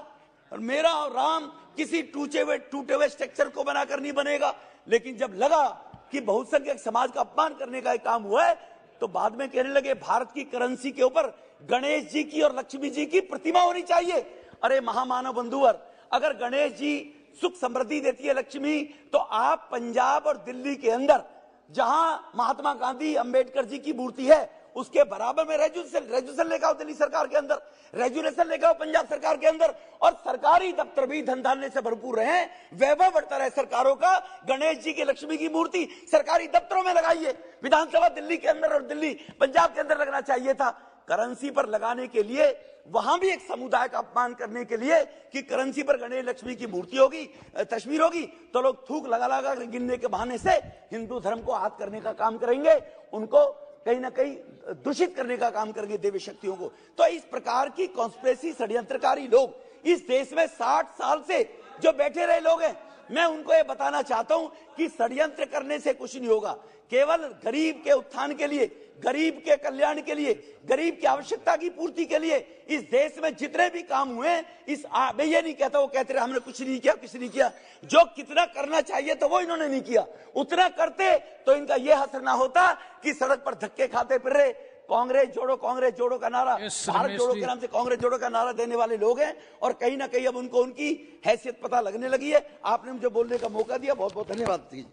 [SPEAKER 8] और मेरा राम किसी टूटे हुए स्ट्रक्चर को बनाकर नहीं बनेगा। लेकिन जब लगा कि बहुसंख्यक समाज का अपमान करने का एक काम हुआ है, तो बाद में कहने लगे भारत की करेंसी के ऊपर गणेश जी की और लक्ष्मी जी की प्रतिमा होनी चाहिए। अरे महामानव बंधुवर, अगर गणेश जी सुख समृद्धि देती है लक्ष्मी, तो आप पंजाब और दिल्ली के अंदर जहां महात्मा गांधी, अंबेडकर जी की मूर्ति है, उसके बराबर में रेजुलेशन लेकर आओ दिल्ली सरकार के अंदर, रेजुलेशन लेकर आओ पंजाब सरकार के अंदर, और सरकारी दफ्तर भी धन धान्य से भरपूर रहे, वैभव बढ़ता रहे सरकारों का। गणेश जी की, लक्ष्मी की मूर्ति सरकारी दफ्तरों में लगाइए, विधानसभा दिल्ली के अंदर और दिल्ली पंजाब के अंदर लगना चाहिए था। करेंसी पर लगाने के लिए वहां भी एक समुदाय का अपमान करने के लिए कि करेंसी पर गणेश लक्ष्मी की मूर्ति होगी, तस्वीर होगी, तो लोग थूक लगा गिनने के बहाने से हिंदू धर्म को हाथ करने का काम करेंगे, उनको कहीं ना कहीं दूषित करने का काम करेंगे देवी शक्तियों को। तो इस प्रकार की कॉन्स्पिरेसी षड्यंत्रकारी लोग इस देश में 60 साल से जो बैठे रहे लोग हैं, मैं उनको ये बताना चाहता हूं कि षड्यंत्र करने से कुछ नहीं होगा। केवल गरीब के उत्थान के लिए, गरीब के कल्याण के लिए, गरीब की आवश्यकता की पूर्ति के लिए इस देश में जितने भी काम हुए, मैं ये नहीं कहता वो कहते रहे हमने कुछ नहीं किया, कुछ नहीं किया। जो कितना करना चाहिए तो वो इन्होंने नहीं किया, उतना करते तो इनका ये हसर ना होता कि सड़क पर धक्के खाते फिर रहे। कांग्रेस जोड़ो का नारा, भारत जोड़ो के नाम से कांग्रेस जोड़ो का नारा देने वाले लोग हैं, और कहीं ना कहीं अब उनको उनकी हैसियत पता लगने लगी है। आपने मुझे बोलने का मौका दिया, बहुत बहुत धन्यवाद।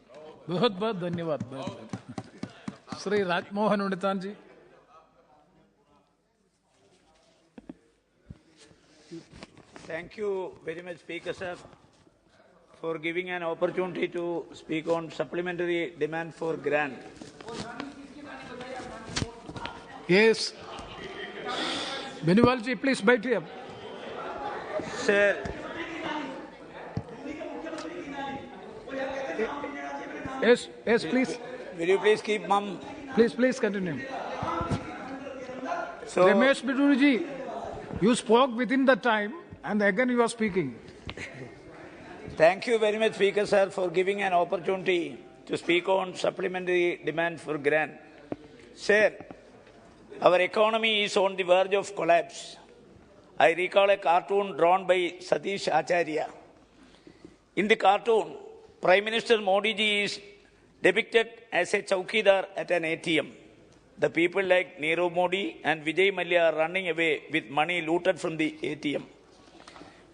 [SPEAKER 5] बहुत बहुत धन्यवाद श्री राजमोहन उड़ितान जी.
[SPEAKER 9] Thank you very much, Speaker sir, for giving an opportunity to speak on supplementary demand for grant.
[SPEAKER 5] Yes. Benuwal ji, please बैठ here.
[SPEAKER 9] Sir,
[SPEAKER 5] Yes, yes, please.
[SPEAKER 9] will you please keep mum?
[SPEAKER 5] Please continue.
[SPEAKER 9] So,
[SPEAKER 5] Ramesh Biduri ji, you spoke within the time and again you are speaking.
[SPEAKER 9] thank you very much, Speaker sir, for giving an opportunity to speak on supplementary demand for grant. Sir, our economy is on the verge of collapse. I recall a cartoon drawn by Satish Acharya. In the cartoon, Prime Minister Modi ji is depicted as a chowkidar at an ATM. The people like Nirav Modi and Vijay Mallya are running away with money looted from the ATM.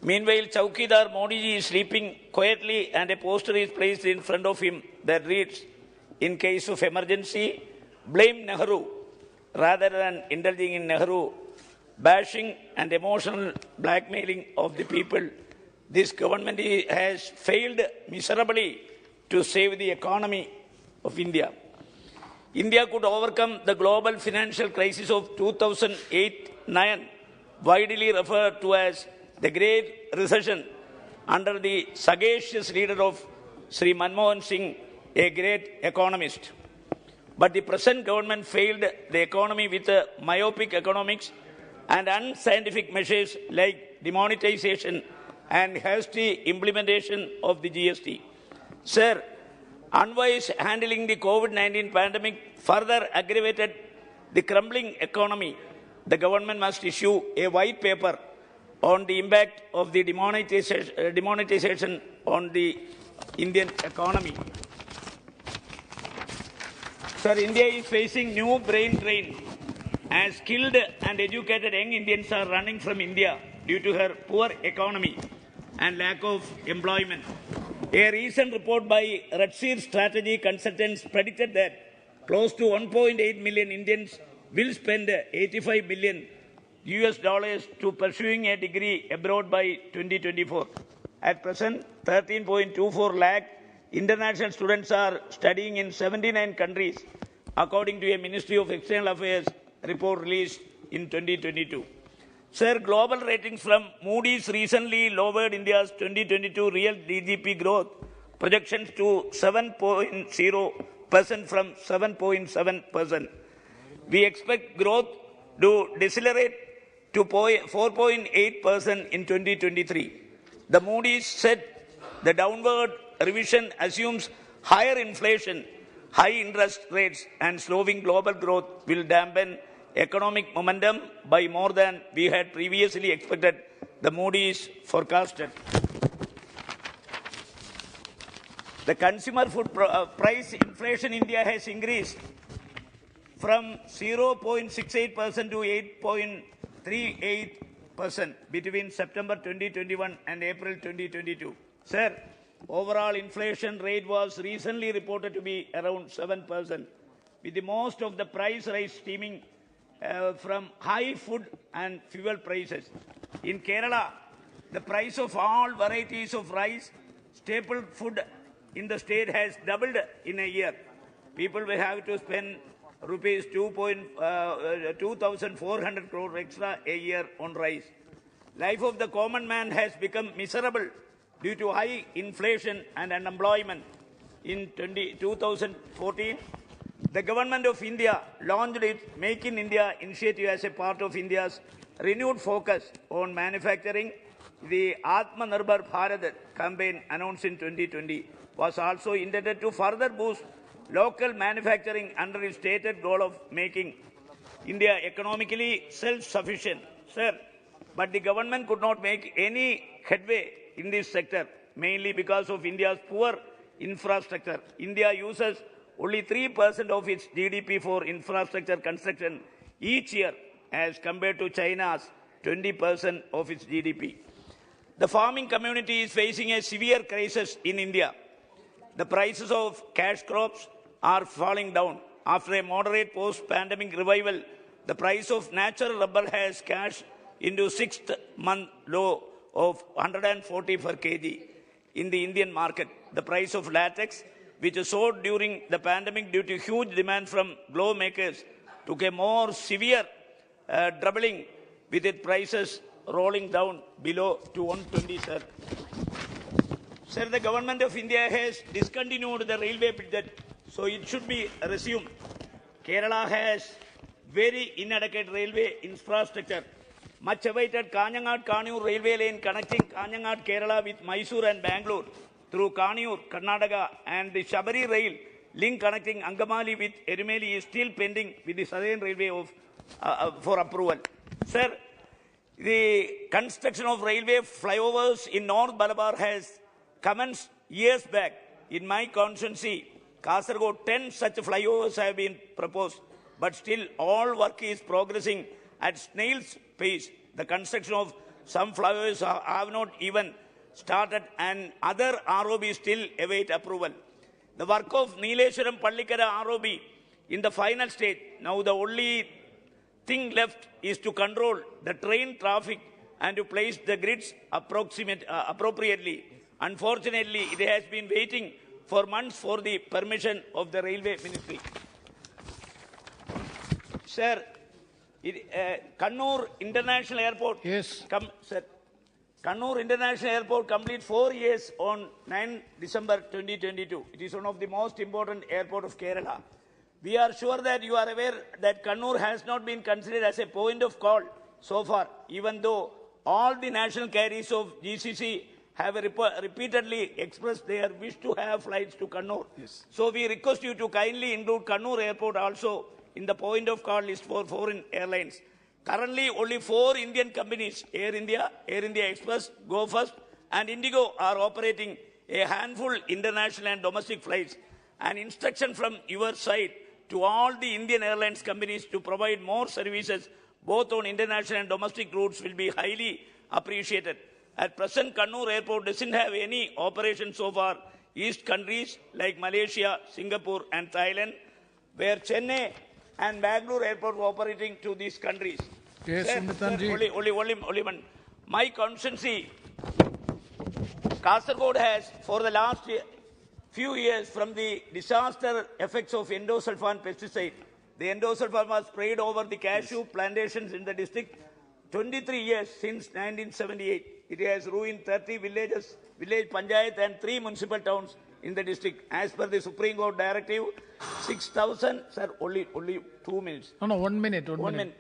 [SPEAKER 9] Meanwhile, chowkidar Modi ji is sleeping quietly and a poster is placed in front of him that reads, "In case of emergency, blame Nehru," rather than indulging in Nehru bashing and emotional blackmailing of the people. This government has failed miserably to save the economy of India. India could overcome the global financial crisis of 2008-9, widely referred to as the Great Recession, under the sagacious leader of Sri Manmohan Singh, a great economist. But the present government failed the economy with myopic economics and unscientific measures like demonetization and hasty implementation of the GST. Sir, unwise handling the COVID-19 pandemic further aggravated the crumbling economy. The government must issue a white paper on the impact of the demonetization on the Indian economy. Sir, India is facing new brain drain as skilled and educated young Indians are running from India due to her poor economy and lack of employment. A recent report by Ratseer Strategy Consultants predicted that close to 1.8 million Indians will spend $85 billion to pursuing a degree abroad by 2024. At present, 13.24 lakh international students are studying in 79 countries, according to a Ministry of External Affairs report released in 2022. Sir, global ratings from Moody's recently lowered India's 2022 real GDP growth projections to 7.0% from 7.7%. We expect growth to decelerate to 4.8% in 2023. The Moody's said the downward revision assumes higher inflation, high interest rates, and slowing global growth will dampen economic momentum by more than we had previously expected, the Moody's forecasted. The consumer food price inflation in India has increased from 0.68% to 8.38% between September 2021 and April 2022. Sir, overall inflation rate was recently reported to be around 7%, with the most of the price rise stemming from high food and fuel prices. In Kerala, the price of all varieties of rice, staple food in the state has doubled in a year. People will have to spend rupees 2,400 crore extra a year on rice. Life of the common man has become miserable due to high inflation and unemployment. In 2014, the government of India launched its Make in India initiative as a part of India's renewed focus on manufacturing. The Atmanirbhar Bharat campaign announced in 2020 was also intended to further boost local manufacturing under its stated goal of making India economically self-sufficient. Sir, but the government could not make any headway in this sector, mainly because of India's poor infrastructure. India uses only 3% of its GDP for infrastructure construction each year as compared to China's 20% of its GDP. The farming community is facing a severe crisis in India. the prices of cash crops are falling down. After a moderate post-pandemic revival, the price of natural rubber has cashed into 6th month low of 140 per kg in the Indian market. The price of latex, which soared during the pandemic due to huge demand from glove makers, took a more severe doubling, with its prices rolling down below to 120, sir. Sir, the government of India has discontinued the railway budget, so it should be resumed. Kerala has very inadequate railway infrastructure. Much awaited Kanyanad-Kannur railway lane connecting Kanyanad, Kerala with Mysore and Bangalore through Kannur, Karnataka, and the Shabari rail link connecting Angamali with Erumeli is still pending with the Southern Railway for approval. Sir, the construction of railway flyovers in North Malabar has commenced years back. In my constituency, Kasaragod, 10 such flyovers have been proposed, but still all work is progressing at snail's pace. The construction of some flyovers have not even started, and other ROBs still await approval. The work of Neeleshwaram Pallikara ROB in the final stage. Now the only thing left is to control the train traffic and to place the grids appropriately. Unfortunately, it has been waiting for months for the permission of the Railway Ministry. Sir, Kannur International Airport.
[SPEAKER 5] Yes.
[SPEAKER 9] Sir, Kannur International Airport completes 4 years on 9 December 2022. It is one of the most important airports of Kerala. We are sure that you are aware that Kannur has not been considered as a point of call so far, even though all the national carriers of GCC have repeatedly expressed their wish to have flights to Kannur.
[SPEAKER 5] Yes.
[SPEAKER 9] So we request you to kindly include Kannur Airport also in the point of call list for foreign airlines. Currently, only 4 Indian companies, Air India Express, Go First, and Indigo, are operating a handful international and domestic flights. An instruction from your side to all the Indian airlines companies to provide more services, both on international and domestic routes, will be highly appreciated. At present, Kannur Airport doesn't have any operations so far. East countries like Malaysia, Singapore, and Thailand, where Chennai and Bangalore Airport were operating to these countries.
[SPEAKER 5] Yes,
[SPEAKER 9] sir, only one. My constituency, Kasaragod, has, for the last few years, from the disaster effects of endosulfan pesticide, the endosulfan was sprayed over the cashew plantations in the district. 23 years since 1978. It has ruined 30 villages, village panchayat, and 3 municipal towns in the district. As per the Supreme Court directive, 6,000, sir, only 2 minutes.
[SPEAKER 5] No, 1 minute.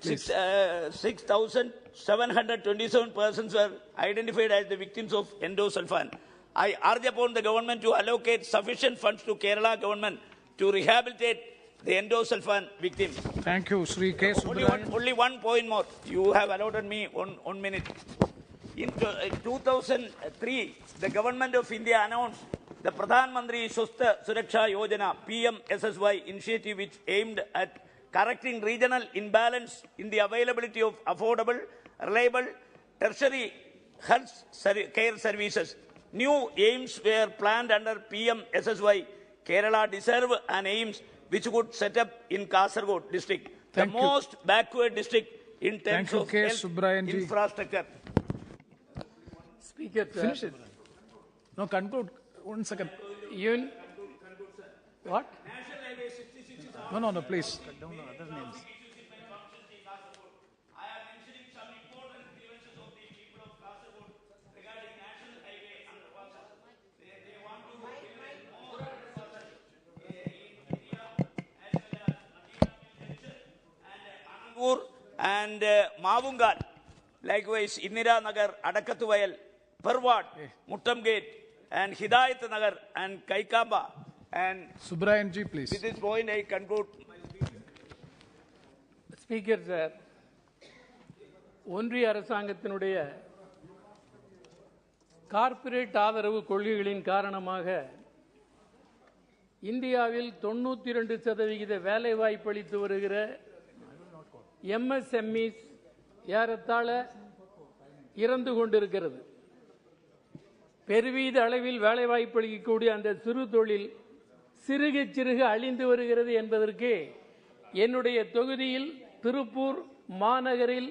[SPEAKER 9] 6,727 persons were identified as the victims of endosulfan. I urge upon the government to allocate sufficient funds to Kerala government to rehabilitate the endosulfan victims.
[SPEAKER 5] Thank you, Sri K. Subrahmanyam.
[SPEAKER 9] Only 1 point more. You have allotted me 1 minute. In 2003, the government of India announced the Pradhan Mantri Swasthya Suraksha Yojana PMSSY initiative, which aimed at correcting regional imbalance in the availability of affordable, reliable, tertiary health care services. New aims were planned under PMSSY. Kerala deserve an aims which would set up in Kasaragod district, the most backward district in terms of health infrastructure.
[SPEAKER 10] Speaker,
[SPEAKER 5] finish it. No, conclude. 1 second.
[SPEAKER 10] What?
[SPEAKER 5] No, please.
[SPEAKER 10] Cut down the other names.
[SPEAKER 9] And Mavungal, likewise Indira Nagar, Adakatuvayal, Parwad, Muttam Gate, and Hidayat Nagar, and Kaikamba. And
[SPEAKER 5] Subrahmanyam ji, please.
[SPEAKER 9] With this point, I conclude.
[SPEAKER 10] Speaker, sir, ஒன்றிய அரசாங்கத்தினுடைய corporate ஆதரவு கொள்கைகளின் காரணமாக இந்தியாவில் 92% வேலைவாய்ப்பு அளித்து வருகிற MSMEs ஏறத்தாழ இறந்து கொண்டிருக்கிறது. பெருவீத அளவில் வேலைவாய்ப்பு அளிக்கக்கூடிய அந்த சிறு தொழில் சிறுக சிறுக அழிந்து வருகிறது என்பதற்கு என்னுடைய தொகுதியில் திருப்பூர் மாநகரில்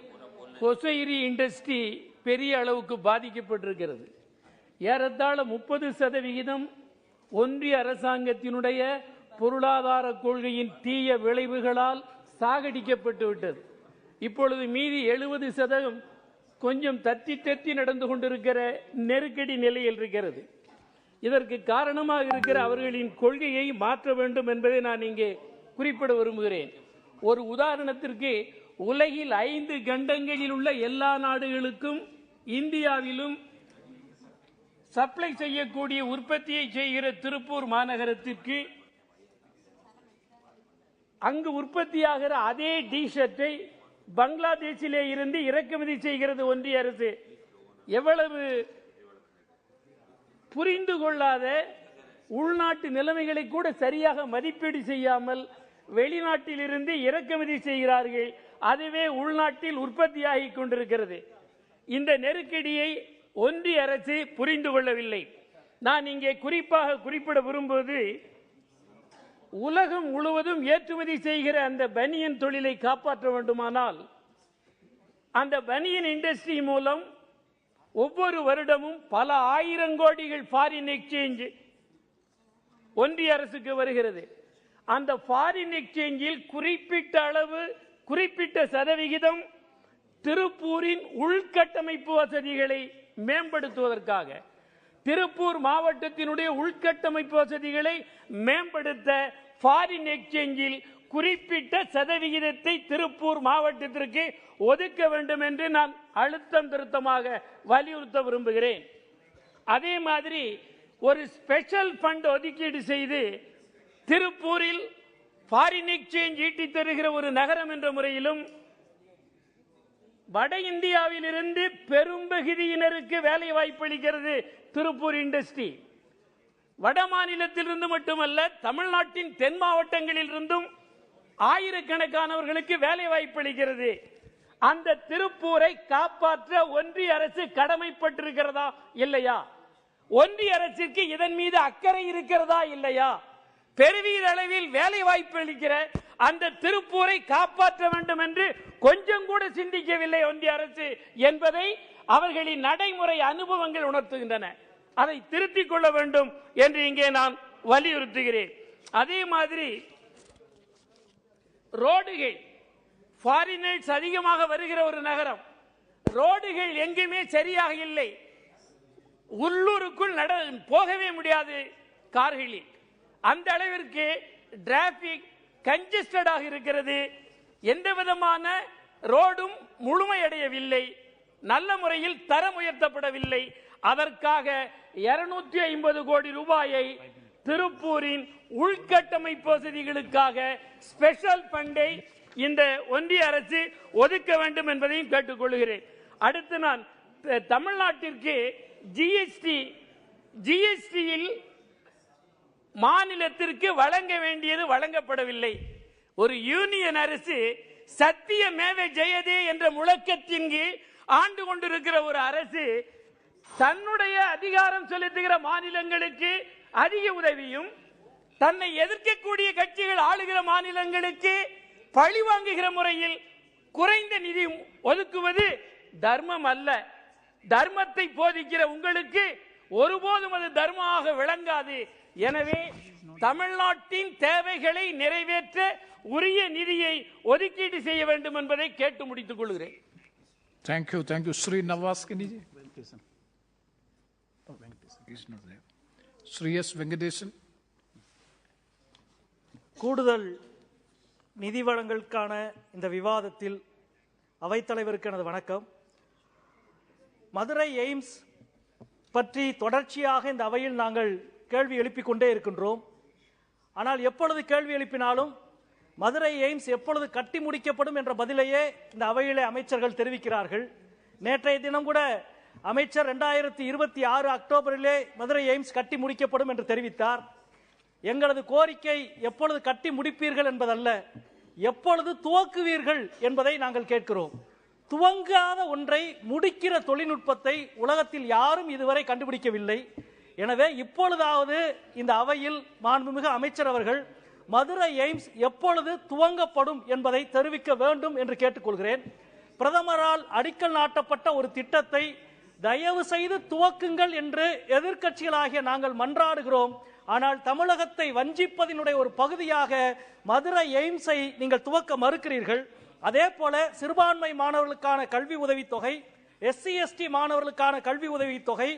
[SPEAKER 10] கொசைரி இண்டஸ்ட்ரி பெரிய அளவுக்கு பாதிக்கப்பட்டிருக்கிறது. ஏறத்தாழ 30% ஒன்றிய அரசாங்கத்தினுடைய பொருளாதார கொள்கையின் தீய விளைவுகளால் சாகடிக்கப்பட்டு விட்டது. இப்பொழுது மீதி 70% கொஞ்சம் தத்தி நடந்து கொண்டிருக்கிற நெருக்கடி நிலையில் இருக்கிறது. இதற்கு காரணமாக இருக்கிற அவர்களின் கொள்கையை மாற்ற வேண்டும் என்பதை நான் இங்கே குறிப்பிட விரும்புகிறேன். ஒரு உதாரணத்திற்கு, உலகில் 5 கண்டங்களில் உள்ள எல்லா நாடுகளுக்கும் இந்தியாவிலும் சப்ளை செய்யக்கூடிய உற்பத்தியை செய்கிற திருப்பூர் மாநகரத்திற்கு அங்கு உற்பத்தியாகிற அதே டி ஷர்ட்டை பங்களாதேஷிலே இருந்து இறக்குமதி செய்கிறது ஒன்றிய அரசு. எவ்வளவு புரிந்து கொள்ளாத, உள்நாட்டு நிலைமைகளை கூட சரியாக மதிப்பீடு செய்யாமல் வெளிநாட்டில் இருந்து இறக்குமதி செய்கிறார்கள். அதுவே உள்நாட்டில் உற்பத்தியாகிக் கொண்டிருக்கிறது. இந்த நெருக்கடியை ஒன்றிய அரசு புரிந்து கொள்ளவில்லை. நான் இங்கே குறிப்பாக குறிப்பிட விரும்புவது, உலகம் முழுவதும் ஏற்றுமதி செய்கிற அந்த பனியன் தொழிலை காப்பாற்ற வேண்டுமானால் அந்த பனியன் இண்டஸ்ட்ரி மூலம் ஒவ்வொரு வருடமும் பல ஆயிரம் கோடிகள் ஃபாரின் எக்ஸ்சேஞ்ச் ஒன்றிய அரசுக்கு வருகிறது. அந்த ஃபாரின் எக்ஸ்சேஞ்சில் குறிப்பிட்ட அளவு, குறிப்பிட்ட சதவிகிதம் திருப்பூரின் உள்கட்டமைப்பு வசதிகளை மேம்படுத்துவதற்காக, திருப்பூர் மாவட்டத்தினுடைய உள்கட்டமைப்பு வசதிகளை மேம்படுத்த ஃபாரின் எக்ஸ்சேஞ்சில் குறிப்பிட்ட சதவிகிதத்தை திருப்பூர் மாவட்டத்திற்கு ஒதுக்க வேண்டும் என்று நான் அழுத்தம் திருத்தமாக வலியுறுத்த விரும்புகிறேன். அதே மாதிரி ஒரு ஸ்பெஷல் ஃபண்ட் ஒதுக்கீடு செய்து திருப்பூரில் ஃபாரின் எக்ஸ்சேஞ்ச் ஈட்டி தருகிற ஒரு நகரம் என்ற முறையிலும், வட இந்தியாவில் இருந்து பெரும்பகுதியினருக்கு வேலை வாய்ப்பு அளிக்கிறது திருப்பூர் இண்டஸ்ட்ரி. வட மாநிலத்திலிருந்து மட்டுமல்ல, தமிழ்நாட்டின் தென் மாவட்டங்களில் இருந்தும் ஆயிரக்கணக்கானவர்களுக்கு வேலை வாய்ப்பு அளிக்கிறது. அந்த திருப்பூரை காப்பாற்ற ஒன்றிய அரசு கடமைப்பட்டிருக்கிறதா இல்லையா? ஒன்றிய அரசுக்கு இதன் மீது அக்கறை இருக்கிறதா இல்லையா? பெருவீத அளவில் வேலை வாய்ப்பு அளிக்கிற அந்த திருப்பூரை காப்பாற்ற வேண்டும் என்று கொஞ்சம் கூட சிந்திக்கவில்லை ஒன்றிய அரசு என்பதை அவர்களின் நடைமுறை அனுபவங்கள் உணர்த்துகின்றன. அதை திருத்திக் கொள்ள வேண்டும் என்று இங்கே நான் வலியுறுத்துகிறேன். அதே மாதிரி ரோடுகள், ஃபாரினர்ஸ் அதிகமாக வருகிற ஒரு நகரம், ரோடுகள் எங்குமே சரியாக இல்லை. உள்ளூருக்குள் போகவே முடியாது கார்களில். அந்த அளவிற்கு டிராபிக் கன்ஜஸ்டடாக இருக்கிறது. எந்த விதமான ரோடும் முழுமையடையவில்லை, நல்ல முறையில் தரம் உயர்த்தப்படவில்லை. அதற்காக 250 கோடி ரூபாயை திருப்பூரின் உள்கட்டமைப்பு வசதிகளுக்காக ஸ்பெஷல் ஃபண்டை இந்த ஒன்றிய அரசு ஒதுக்க வேண்டும் என்பதையும் கேட்டுக்கொள்கிறேன். அடுத்து நான் தமிழ்நாட்டிற்கு ஜிஎஸ்டியில் மாநிலத்திற்கு வழங்க வேண்டியது வழங்கப்படவில்லை. ஒரு யூனியன் அரசு சத்தியமேவ ஜெயதே என்ற முழக்கத்தின் கீழ் ஆண்டு கொண்டிருக்கிற ஒரு அரசு தன்னுடைய அதிகாரம் செலுத்துகிற மாநிலங்களுக்கு அதிக உதவியும், தன்னை எதிர்க்கக்கூடிய கட்சிகள் ஆளுகிற மாநிலங்களுக்கு பழி வாங்குகிற முறையில் குறைந்த நிதி ஒதுக்குவது தர்மம் அல்ல. தர்மத்தை போதிக்கிற உங்களுக்கு ஒருபோதும் அது தர்மமாக விளங்காது. எனவே தமிழ்நாட்டின் தேவைகளை நிறைவேற்ற உரிய நிதியை ஒதுக்கீடு செய்ய வேண்டும் என்பதை கேட்டு முடித்துக் கொள்கிறேன்.
[SPEAKER 5] Thank you. Sri Nawaz Kaniji. He's not there. Sri S. Venkatesan.
[SPEAKER 11] கூடுதல் நிதி வழங்கலுக்கான இந்த விவாதத்தில் அவைத்தலைவருக்கு எனது வணக்கம். மதுரை எய்ம்ஸ் பற்றி தொடர்ச்சியாக இந்த அவையில் நாங்கள் கேள்வி எழுப்பிக் கொண்டே இருக்கின்றோம். ஆனால் எப்பொழுது கேள்வி எழுப்பினாலும் மதுரை எய்ம்ஸ் எப்பொழுது கட்டி முடிக்கப்படும் என்ற பதிலையே இந்த அவையிலே அமைச்சர்கள் தெரிவிக்கிறார்கள். நேற்றைய தினம் கூட அமைச்சர் 2026 அக்டோபரிலே மதுரை எய்ம்ஸ் கட்டி முடிக்கப்படும் என்று தெரிவித்தார். எங்களது கோரிக்கை எப்பொழுது கட்டி முடிப்பீர்கள் என்பதல்ல, எப்பொழுது துவக்குவீர்கள் என்பதை நாங்கள் கேட்கிறோம். துவங்காத ஒன்றை முடிக்கிற தொழில்நுட்பத்தை உலகத்தில் யாரும் இதுவரை கண்டுபிடிக்கவில்லை. எனவே இப்பொழுதாவது இந்த அவையில் மாண்புமிகு அமைச்சர் அவர்கள் மதுரை எய்ம்ஸ் எப்பொழுது துவங்கப்படும் என்பதை தெரிவிக்க வேண்டும் என்று கேட்டுக்கொள்கிறேன். பிரதமரால் அடிக்கல் நாட்டப்பட்ட ஒரு திட்டத்தை தயவு செய்து துவக்குங்கள் என்று எதிர்க்கட்சிகளாகிய நாங்கள் மன்றாடுகிறோம். ஆனால் தமிழகத்தை வஞ்சிப்பதனுடைய ஒரு பகுதியாக மதுரை எய்ம்ஸை நீங்கள் துவக்க மறுக்கிறீர்கள். அதே போல சிறுபான்மை மாணவர்களுக்கான கல்வி உதவித்தொகை, SC ST மாணவர்களுக்கான கல்வி உதவித்தொகை,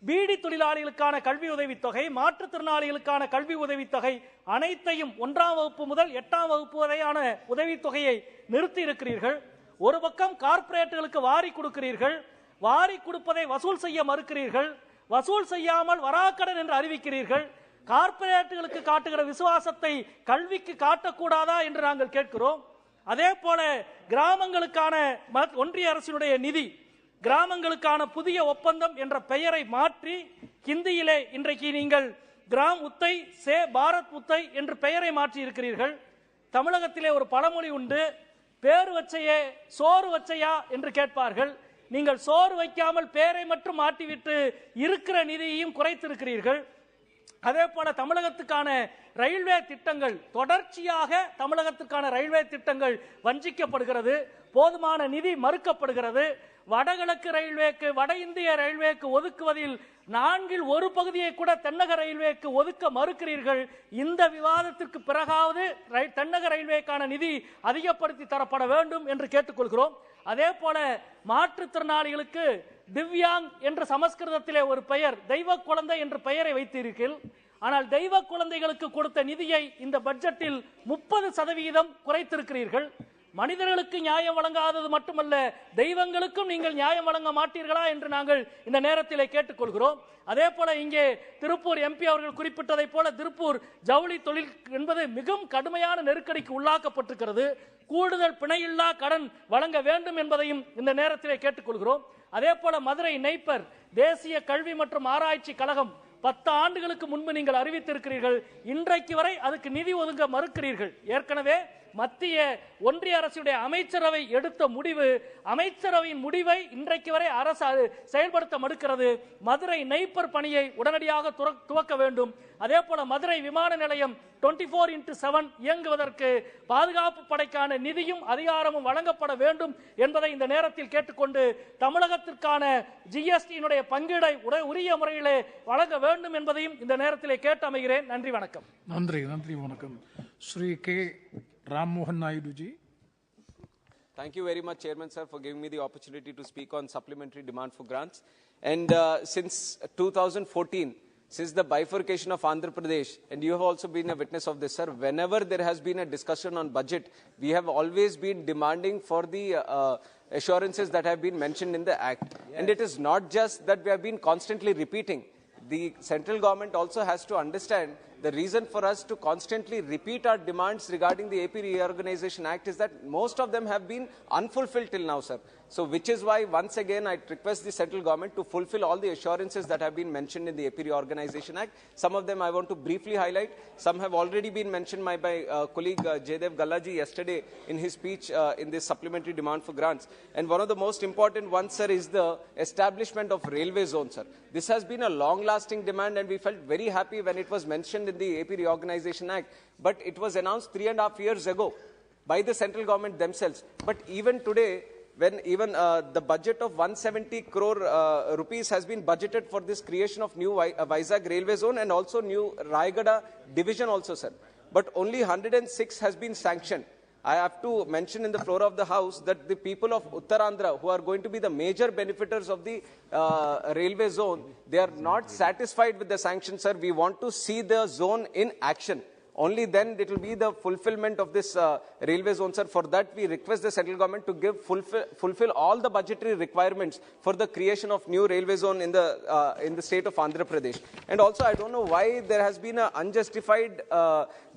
[SPEAKER 11] பீடி தொழிலாளிகளுக்கான கல்வி உதவித்தொகை, மாற்றுத்திறனாளிகளுக்கான கல்வி உதவித்தொகை அனைத்தையும் 1ஆம் வகுப்பு முதல் 8ஆம் வகுப்பு வரையான உதவித்தொகையை நிறுத்தி இருக்கிறீர்கள். ஒரு பக்கம் கார்ப்பரேட்டுகளுக்கு வாரி கொடுக்கிறீர்கள், வாரி கொடுப்பதை வசூல் செய்ய மறுக்கிறீர்கள், வசூல் செய்யாமல் வராக்கடன் என்று அறிவிக்கிறீர்கள். கார்ப்பரேட்டுகளுக்கு காட்டுகிற விசுவாசத்தை கல்விக்கு காட்டக்கூடாதா என்று நாங்கள் கேட்கிறோம். அதே போல கிராமங்களுக்கான ஒன்றிய அரசினுடைய நிதி, கிராமங்களுக்கான புதிய ஒப்பந்தம் என்ற பெயரை மாற்றி ஹிந்தியிலே இன்றைக்கு நீங்கள் கிராம் உத்தை சே பாரத் உத்தை என்று பெயரை மாற்றி இருக்கிறீர்கள். தமிழகத்திலே ஒரு பழமொழி உண்டு, பேரு வச்சையே சோறு வச்சையா என்று கேட்பார்கள். நீங்கள் சோறு வைக்காமல் பேரை மட்டும் மாற்றிவிட்டு இருக்கிற நிதியையும் குறைத்திருக்கிறீர்கள். அதே போல தமிழகத்துக்கான ரயில்வே திட்டங்கள், தொடர்ச்சியாக தமிழகத்துக்கான ரயில்வே திட்டங்கள் வஞ்சிக்கப்படுகிறது, போதுமான நிதி மறுக்கப்படுகிறது. வடகிழக்கு ரயில்வேக்கு, வட இந்திய ரயில்வேக்கு ஒதுக்குவதில் 1/4 பகுதியை கூட தென்னக ரயில்வேக்கு ஒதுக்க மறுக்கிறீர்கள். இந்த விவாதத்திற்கு பிறகாவது தென்னக ரயில்வேக்கான நிதி அதிகப்படுத்தி தரப்பட வேண்டும் என்று கேட்டுக்கொள்கிறோம். அதே போல மாற்றுத்திறனாளிகளுக்கு திவ்யாங் என்ற சமஸ்கிருதத்திலே ஒரு பெயர், தெய்வ குழந்தை என்ற பெயரை வைத்தீர்கள். ஆனால் தெய்வ குழந்தைகளுக்கு கொடுத்த நிதியை இந்த பட்ஜெட்டில் 30% குறைத்திருக்கிறீர்கள். மனிதர்களுக்கு நியாயம் வழங்காதது மட்டுமல்ல, தெய்வங்களுக்கும் நீங்கள் நியாயம் வழங்க மாட்டீர்களா என்று நாங்கள் இந்த நேரத்தில் கேட்டுக்கொள்கிறோம். அதே போல இங்கே திருப்பூர் MP அவர்கள் குறிப்பிட்டதை போல திருப்பூர் ஜவுளி தொழில் என்பது மிகவும் கடுமையான நெருக்கடிக்கு உள்ளாக்கப்பட்டிருக்கிறது. கூடுதல் பிணையில்லா கடன் வழங்க வேண்டும் என்பதையும் இந்த நேரத்தில் கேட்டுக்கொள்கிறோம். அதே போல மதுரை நெய்ப்பர் தேசிய கல்வி மற்றும் ஆராய்ச்சி கழகம் 10 ஆண்டுகளுக்கு முன்பு நீங்கள் அறிவித்திருக்கிறீர்கள். இன்றைக்கு வரை அதுக்கு நிதி ஒதுங்க மறுக்கிறீர்கள். ஏற்கனவே மத்திய ஒன்றிய அரசுடைய அமைச்சரவை எடுத்த முடிவு, அமைச்சரவையின் முடிவை இன்றைக்கு வரை அரசு செயல்படுத்த மறுக்கிறது. மதுரை நெய்ப்பர் பணியை உடனடியாக துவக்க வேண்டும். அதே போல மதுரை விமான நிலையம் 24/7 இயங்குவதற்கு பாதுகாப்பு படைக்கான நிதியும் அதிகாரமும் வழங்கப்பட வேண்டும் என்பதை இந்த நேரத்தில் கேட்டுக்கொண்டு, தமிழகத்திற்கான GST பங்கீடை உரிய முறையிலே வழங்க வேண்டும் என்பதையும் இந்த நேரத்திலே கேட்டு அமைகிறேன். நன்றி, வணக்கம்.
[SPEAKER 5] நன்றி வணக்கம். Sri K. Ram Mohan Naidu ji.
[SPEAKER 12] Thank you very much, Chairman sir, for giving me the opportunity to speak on supplementary demand for grants. And since 2014, since the bifurcation of Andhra Pradesh, and you have also been a witness of this, sir, whenever there has been a discussion on budget, we have always been demanding for the assurances that have been mentioned in the Act. Yes. And it is not just that we have been constantly repeating. The central government also has to understand the reason for us to constantly repeat our demands regarding the AP Reorganization Act is that most of them have been unfulfilled till now, sir. So which is why once again I request the central government to fulfill all the assurances that have been mentioned in the AP Reorganization Act. Some of them I want to briefly highlight. Some have already been mentioned by my colleague Jaydev Gallaji yesterday in his speech in this supplementary demand for grants. And one of the most important ones, sir, is the establishment of railway zone, sir. This has been a long-lasting demand and we felt very happy when it was mentioned in the AP Reorganization Act. But it was announced 3.5 years ago by the central government themselves. But even today, when even the budget of 170 crore rupees has been budgeted for this creation of new Vizag railway zone and also new Rayagada division also, sir. But only 106 has been sanctioned. I have to mention in the floor of the House that the people of Uttarandhra, who are going to be the major benefiters of the railway zone, they are not satisfied with the sanction, sir. We want to see the zone in action. Only then it will be the fulfillment of this railway zone, sir. For that, we request the central government to give fulfill all the budgetary requirements for the creation of new railway zone in the state of Andhra Pradesh. And also, I don't know why there has been an unjustified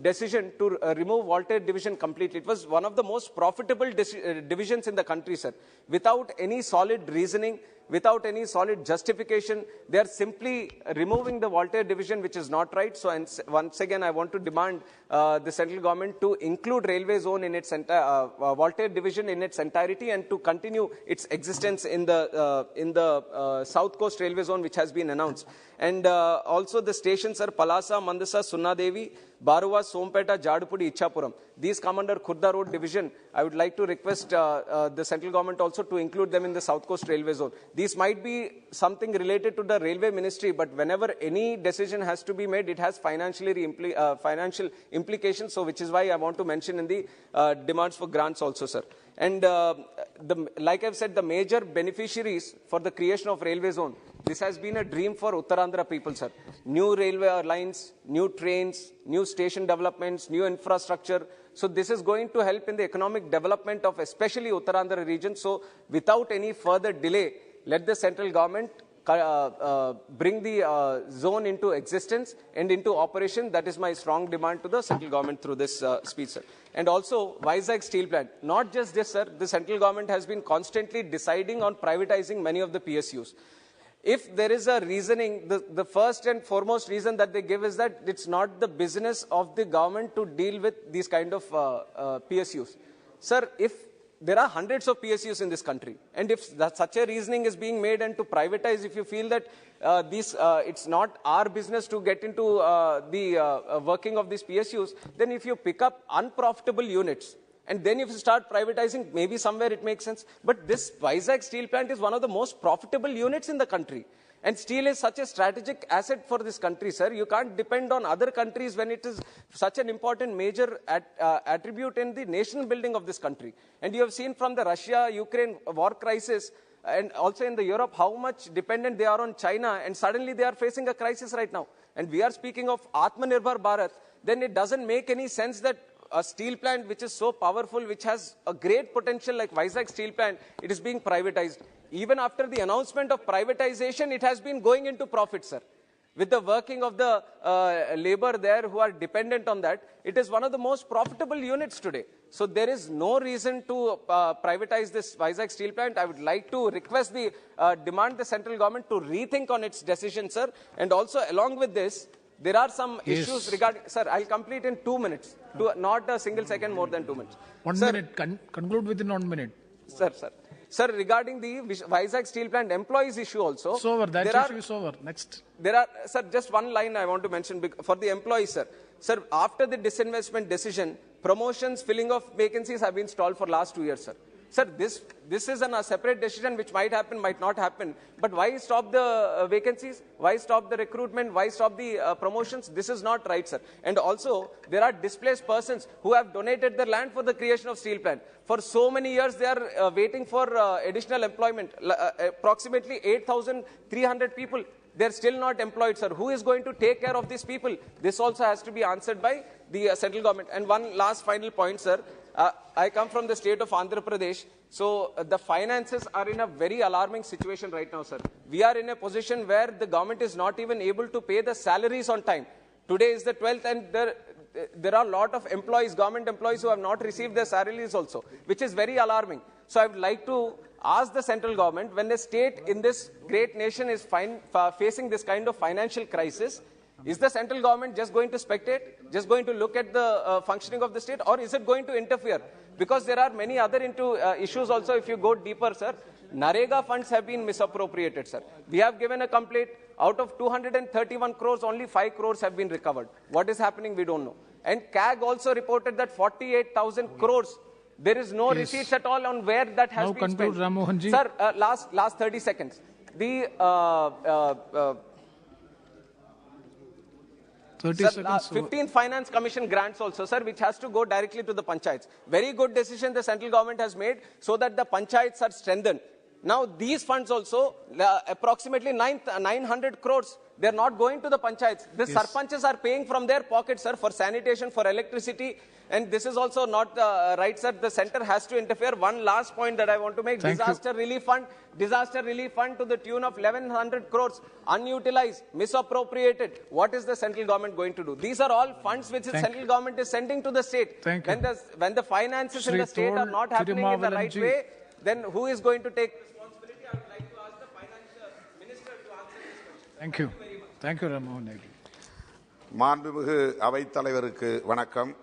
[SPEAKER 12] decision to remove Voltaire division completely. It was one of the most profitable divisions in the country, sir. Without any solid reasoning, without any solid justification, they are simply removing the Voltaire division, which is not right. So once again, I want to demand the central government to include railway zone in its Voltaire division in its entirety and to continue its existence in the South Coast Railway Zone, which has been announced. And also the stations are Palasa, Mandasa, Sunnadevi, Baruwa, Sompeta, Jadupudi, Ichapuram. These come under Khurda Road Division. I would like to request the central government also to include them in the South Coast Railway Zone. These might be something related to the Railway Ministry, but whenever any decision has to be made, it has financial implications, so which is why I want to mention in the demands for grants also, sir. And like I've said, the major beneficiaries for the creation of railway zone, this has been a dream for Uttarandhra people, sir. New railway lines, new trains, new station developments, new infrastructure. So this is going to help in the economic development of especially Uttarandhra region. So without any further delay, let the central government bring the zone into existence and into operation. That is my strong demand to the central government through this speech, sir. And also, Vizag Steel Plant. Not just this, sir. The central government has been constantly deciding on privatizing many of the PSUs. If there is a reasoning, the first and foremost reason that they give is that it's not the business of the government to deal with these kind of PSUs. Sir, if there are hundreds of PSUs in this country, and if such a reasoning is being made and to privatize, if you feel that it's not our business to get into the working of these PSUs, then if you pick up unprofitable units, and then if you start privatizing, maybe somewhere it makes sense. But this Vizag Steel Plant is one of the most profitable units in the country. And steel is such a strategic asset for this country, sir. You can't depend on other countries when it is such an important major attribute in the nation building of this country. And you have seen from the Russia-Ukraine war crisis and also in the Europe how much dependent they are on China, and suddenly they are facing a crisis right now. And we are speaking of Atmanirbhar Bharat, then it doesn't make any sense that a steel plant which is so powerful, which has a great potential like Vizag Steel Plant, it is being privatized. Even after the announcement of privatization, it has been going into profit, sir. With the working of the labor there who are dependent on that, it is one of the most profitable units today. So there is no reason to privatize this Vizag Steel Plant. I would like to request demand the central government to rethink on its decision, sir. And also along with this, there are some issues regarding... Sir, I'll complete in 2 minutes. Not a single second more than 2 minutes.
[SPEAKER 5] 1 minute. Conclude within 1 minute.
[SPEAKER 12] Sir. Sir, regarding the Vizag Steel Plant employees issue also...
[SPEAKER 5] It's over. That issue is over. Next.
[SPEAKER 12] Sir, just one line I want to mention for the employees, sir. Sir, after the disinvestment decision, promotions, filling of vacancies have been stalled for last 2 years, sir. Sir, this is a separate decision which might happen, might not happen. But why stop the vacancies? Why stop the recruitment? Why stop the promotions? This is not right, sir. And also, there are displaced persons who have donated their land for the creation of steel plant. For so many years, they are waiting for additional employment. Approximately 8,300 people. They're still not employed, sir. Who is going to take care of these people? This also has to be answered by the central government. And one last final point, sir. I come from the state of Andhra Pradesh, so the finances are in a very alarming situation right now, sir. We are in a position where the government is not even able to pay the salaries on time. Today is the 12th, and there are a lot of employees, government employees, who have not received their salaries also, which is very alarming. So I would like to ask the central government, when the state in this great nation is facing this kind of financial crisis, is the central government just going to spectate, just going to look at the functioning of the state, or is it going to interfere? Because there are many other issues also if you go deeper, sir. Narega funds have been misappropriated, sir. We have given a complaint. Out of 231 crores, only 5 crores have been recovered. What is happening, we don't know. And CAG also reported that 48,000 crores, there is no receipts at all on where that has been spent.
[SPEAKER 5] Ramohanji.
[SPEAKER 12] Sir, last 30 seconds. The... 15th Finance Commission grants also, sir, which has to go directly to the panchayats. Very good decision the central government has made so that the panchayats are strengthened. Now, these funds also, approximately 900 crores, they're not going to the panchayats. The sarpanches are paying from their pockets, sir, for sanitation, for electricity. And this is also not right, sir. The center has to interfere. One last point that I want to make. Disaster relief fund to the tune of 1,100 crores, unutilized, misappropriated. What is the central government going to do? These are all funds which the central government is sending to the state. When the finances in the state are not happening in the right way, then who is going to take responsibility? I would like to ask the finance minister to answer this question.
[SPEAKER 5] Thank you. Thank you, Ramohan.
[SPEAKER 13] மாண்புமிகு அவைத்தலைவருக்கு வணக்கம்.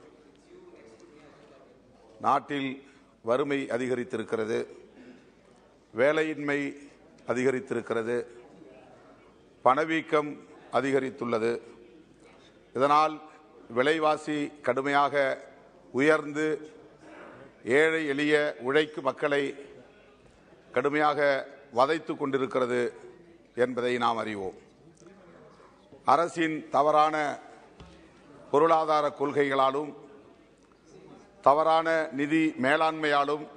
[SPEAKER 13] நாட்டில் வறுமை அதிகரித்திருக்கிறது, வேலையின்மை அதிகரித்திருக்கிறது, பணவீக்கம் அதிகரித்துள்ளது. இதனால் விலைவாசி கடுமையாக உயர்ந்து ஏழை எளிய உழைக்கும் மக்களை கடுமையாக வதைத்துக் கொண்டிருக்கிறது என்பதை நாம் அறிவோம். அரசின் தவறான பொருளாதார கொள்கைகளாலும் தவறான நிதி மேலாண்மையாலும்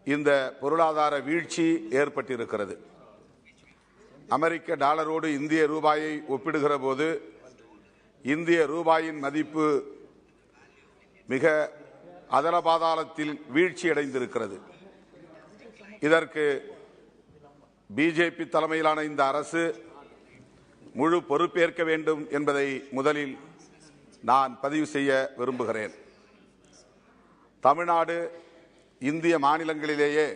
[SPEAKER 13] இந்த பொருளாதார வீழ்ச்சி ஏற்பட்டிருக்கிறது. அமெரிக்க டாலரோடு இந்திய ரூபாயை ஒப்பிடுகிற போது இந்திய ரூபாயின் மதிப்பு மிக அதலபாதாளத்தில் வீழ்ச்சியடைந்திருக்கிறது. இதற்கு பிஜேபி தலைமையிலான இந்த அரசு முழு பொறுப்பேற்க வேண்டும் என்பதை முதலில் நான் பதிவு செய்ய விரும்புகிறேன். தமிழ்நாடு இந்திய மாநிலங்களிலேயே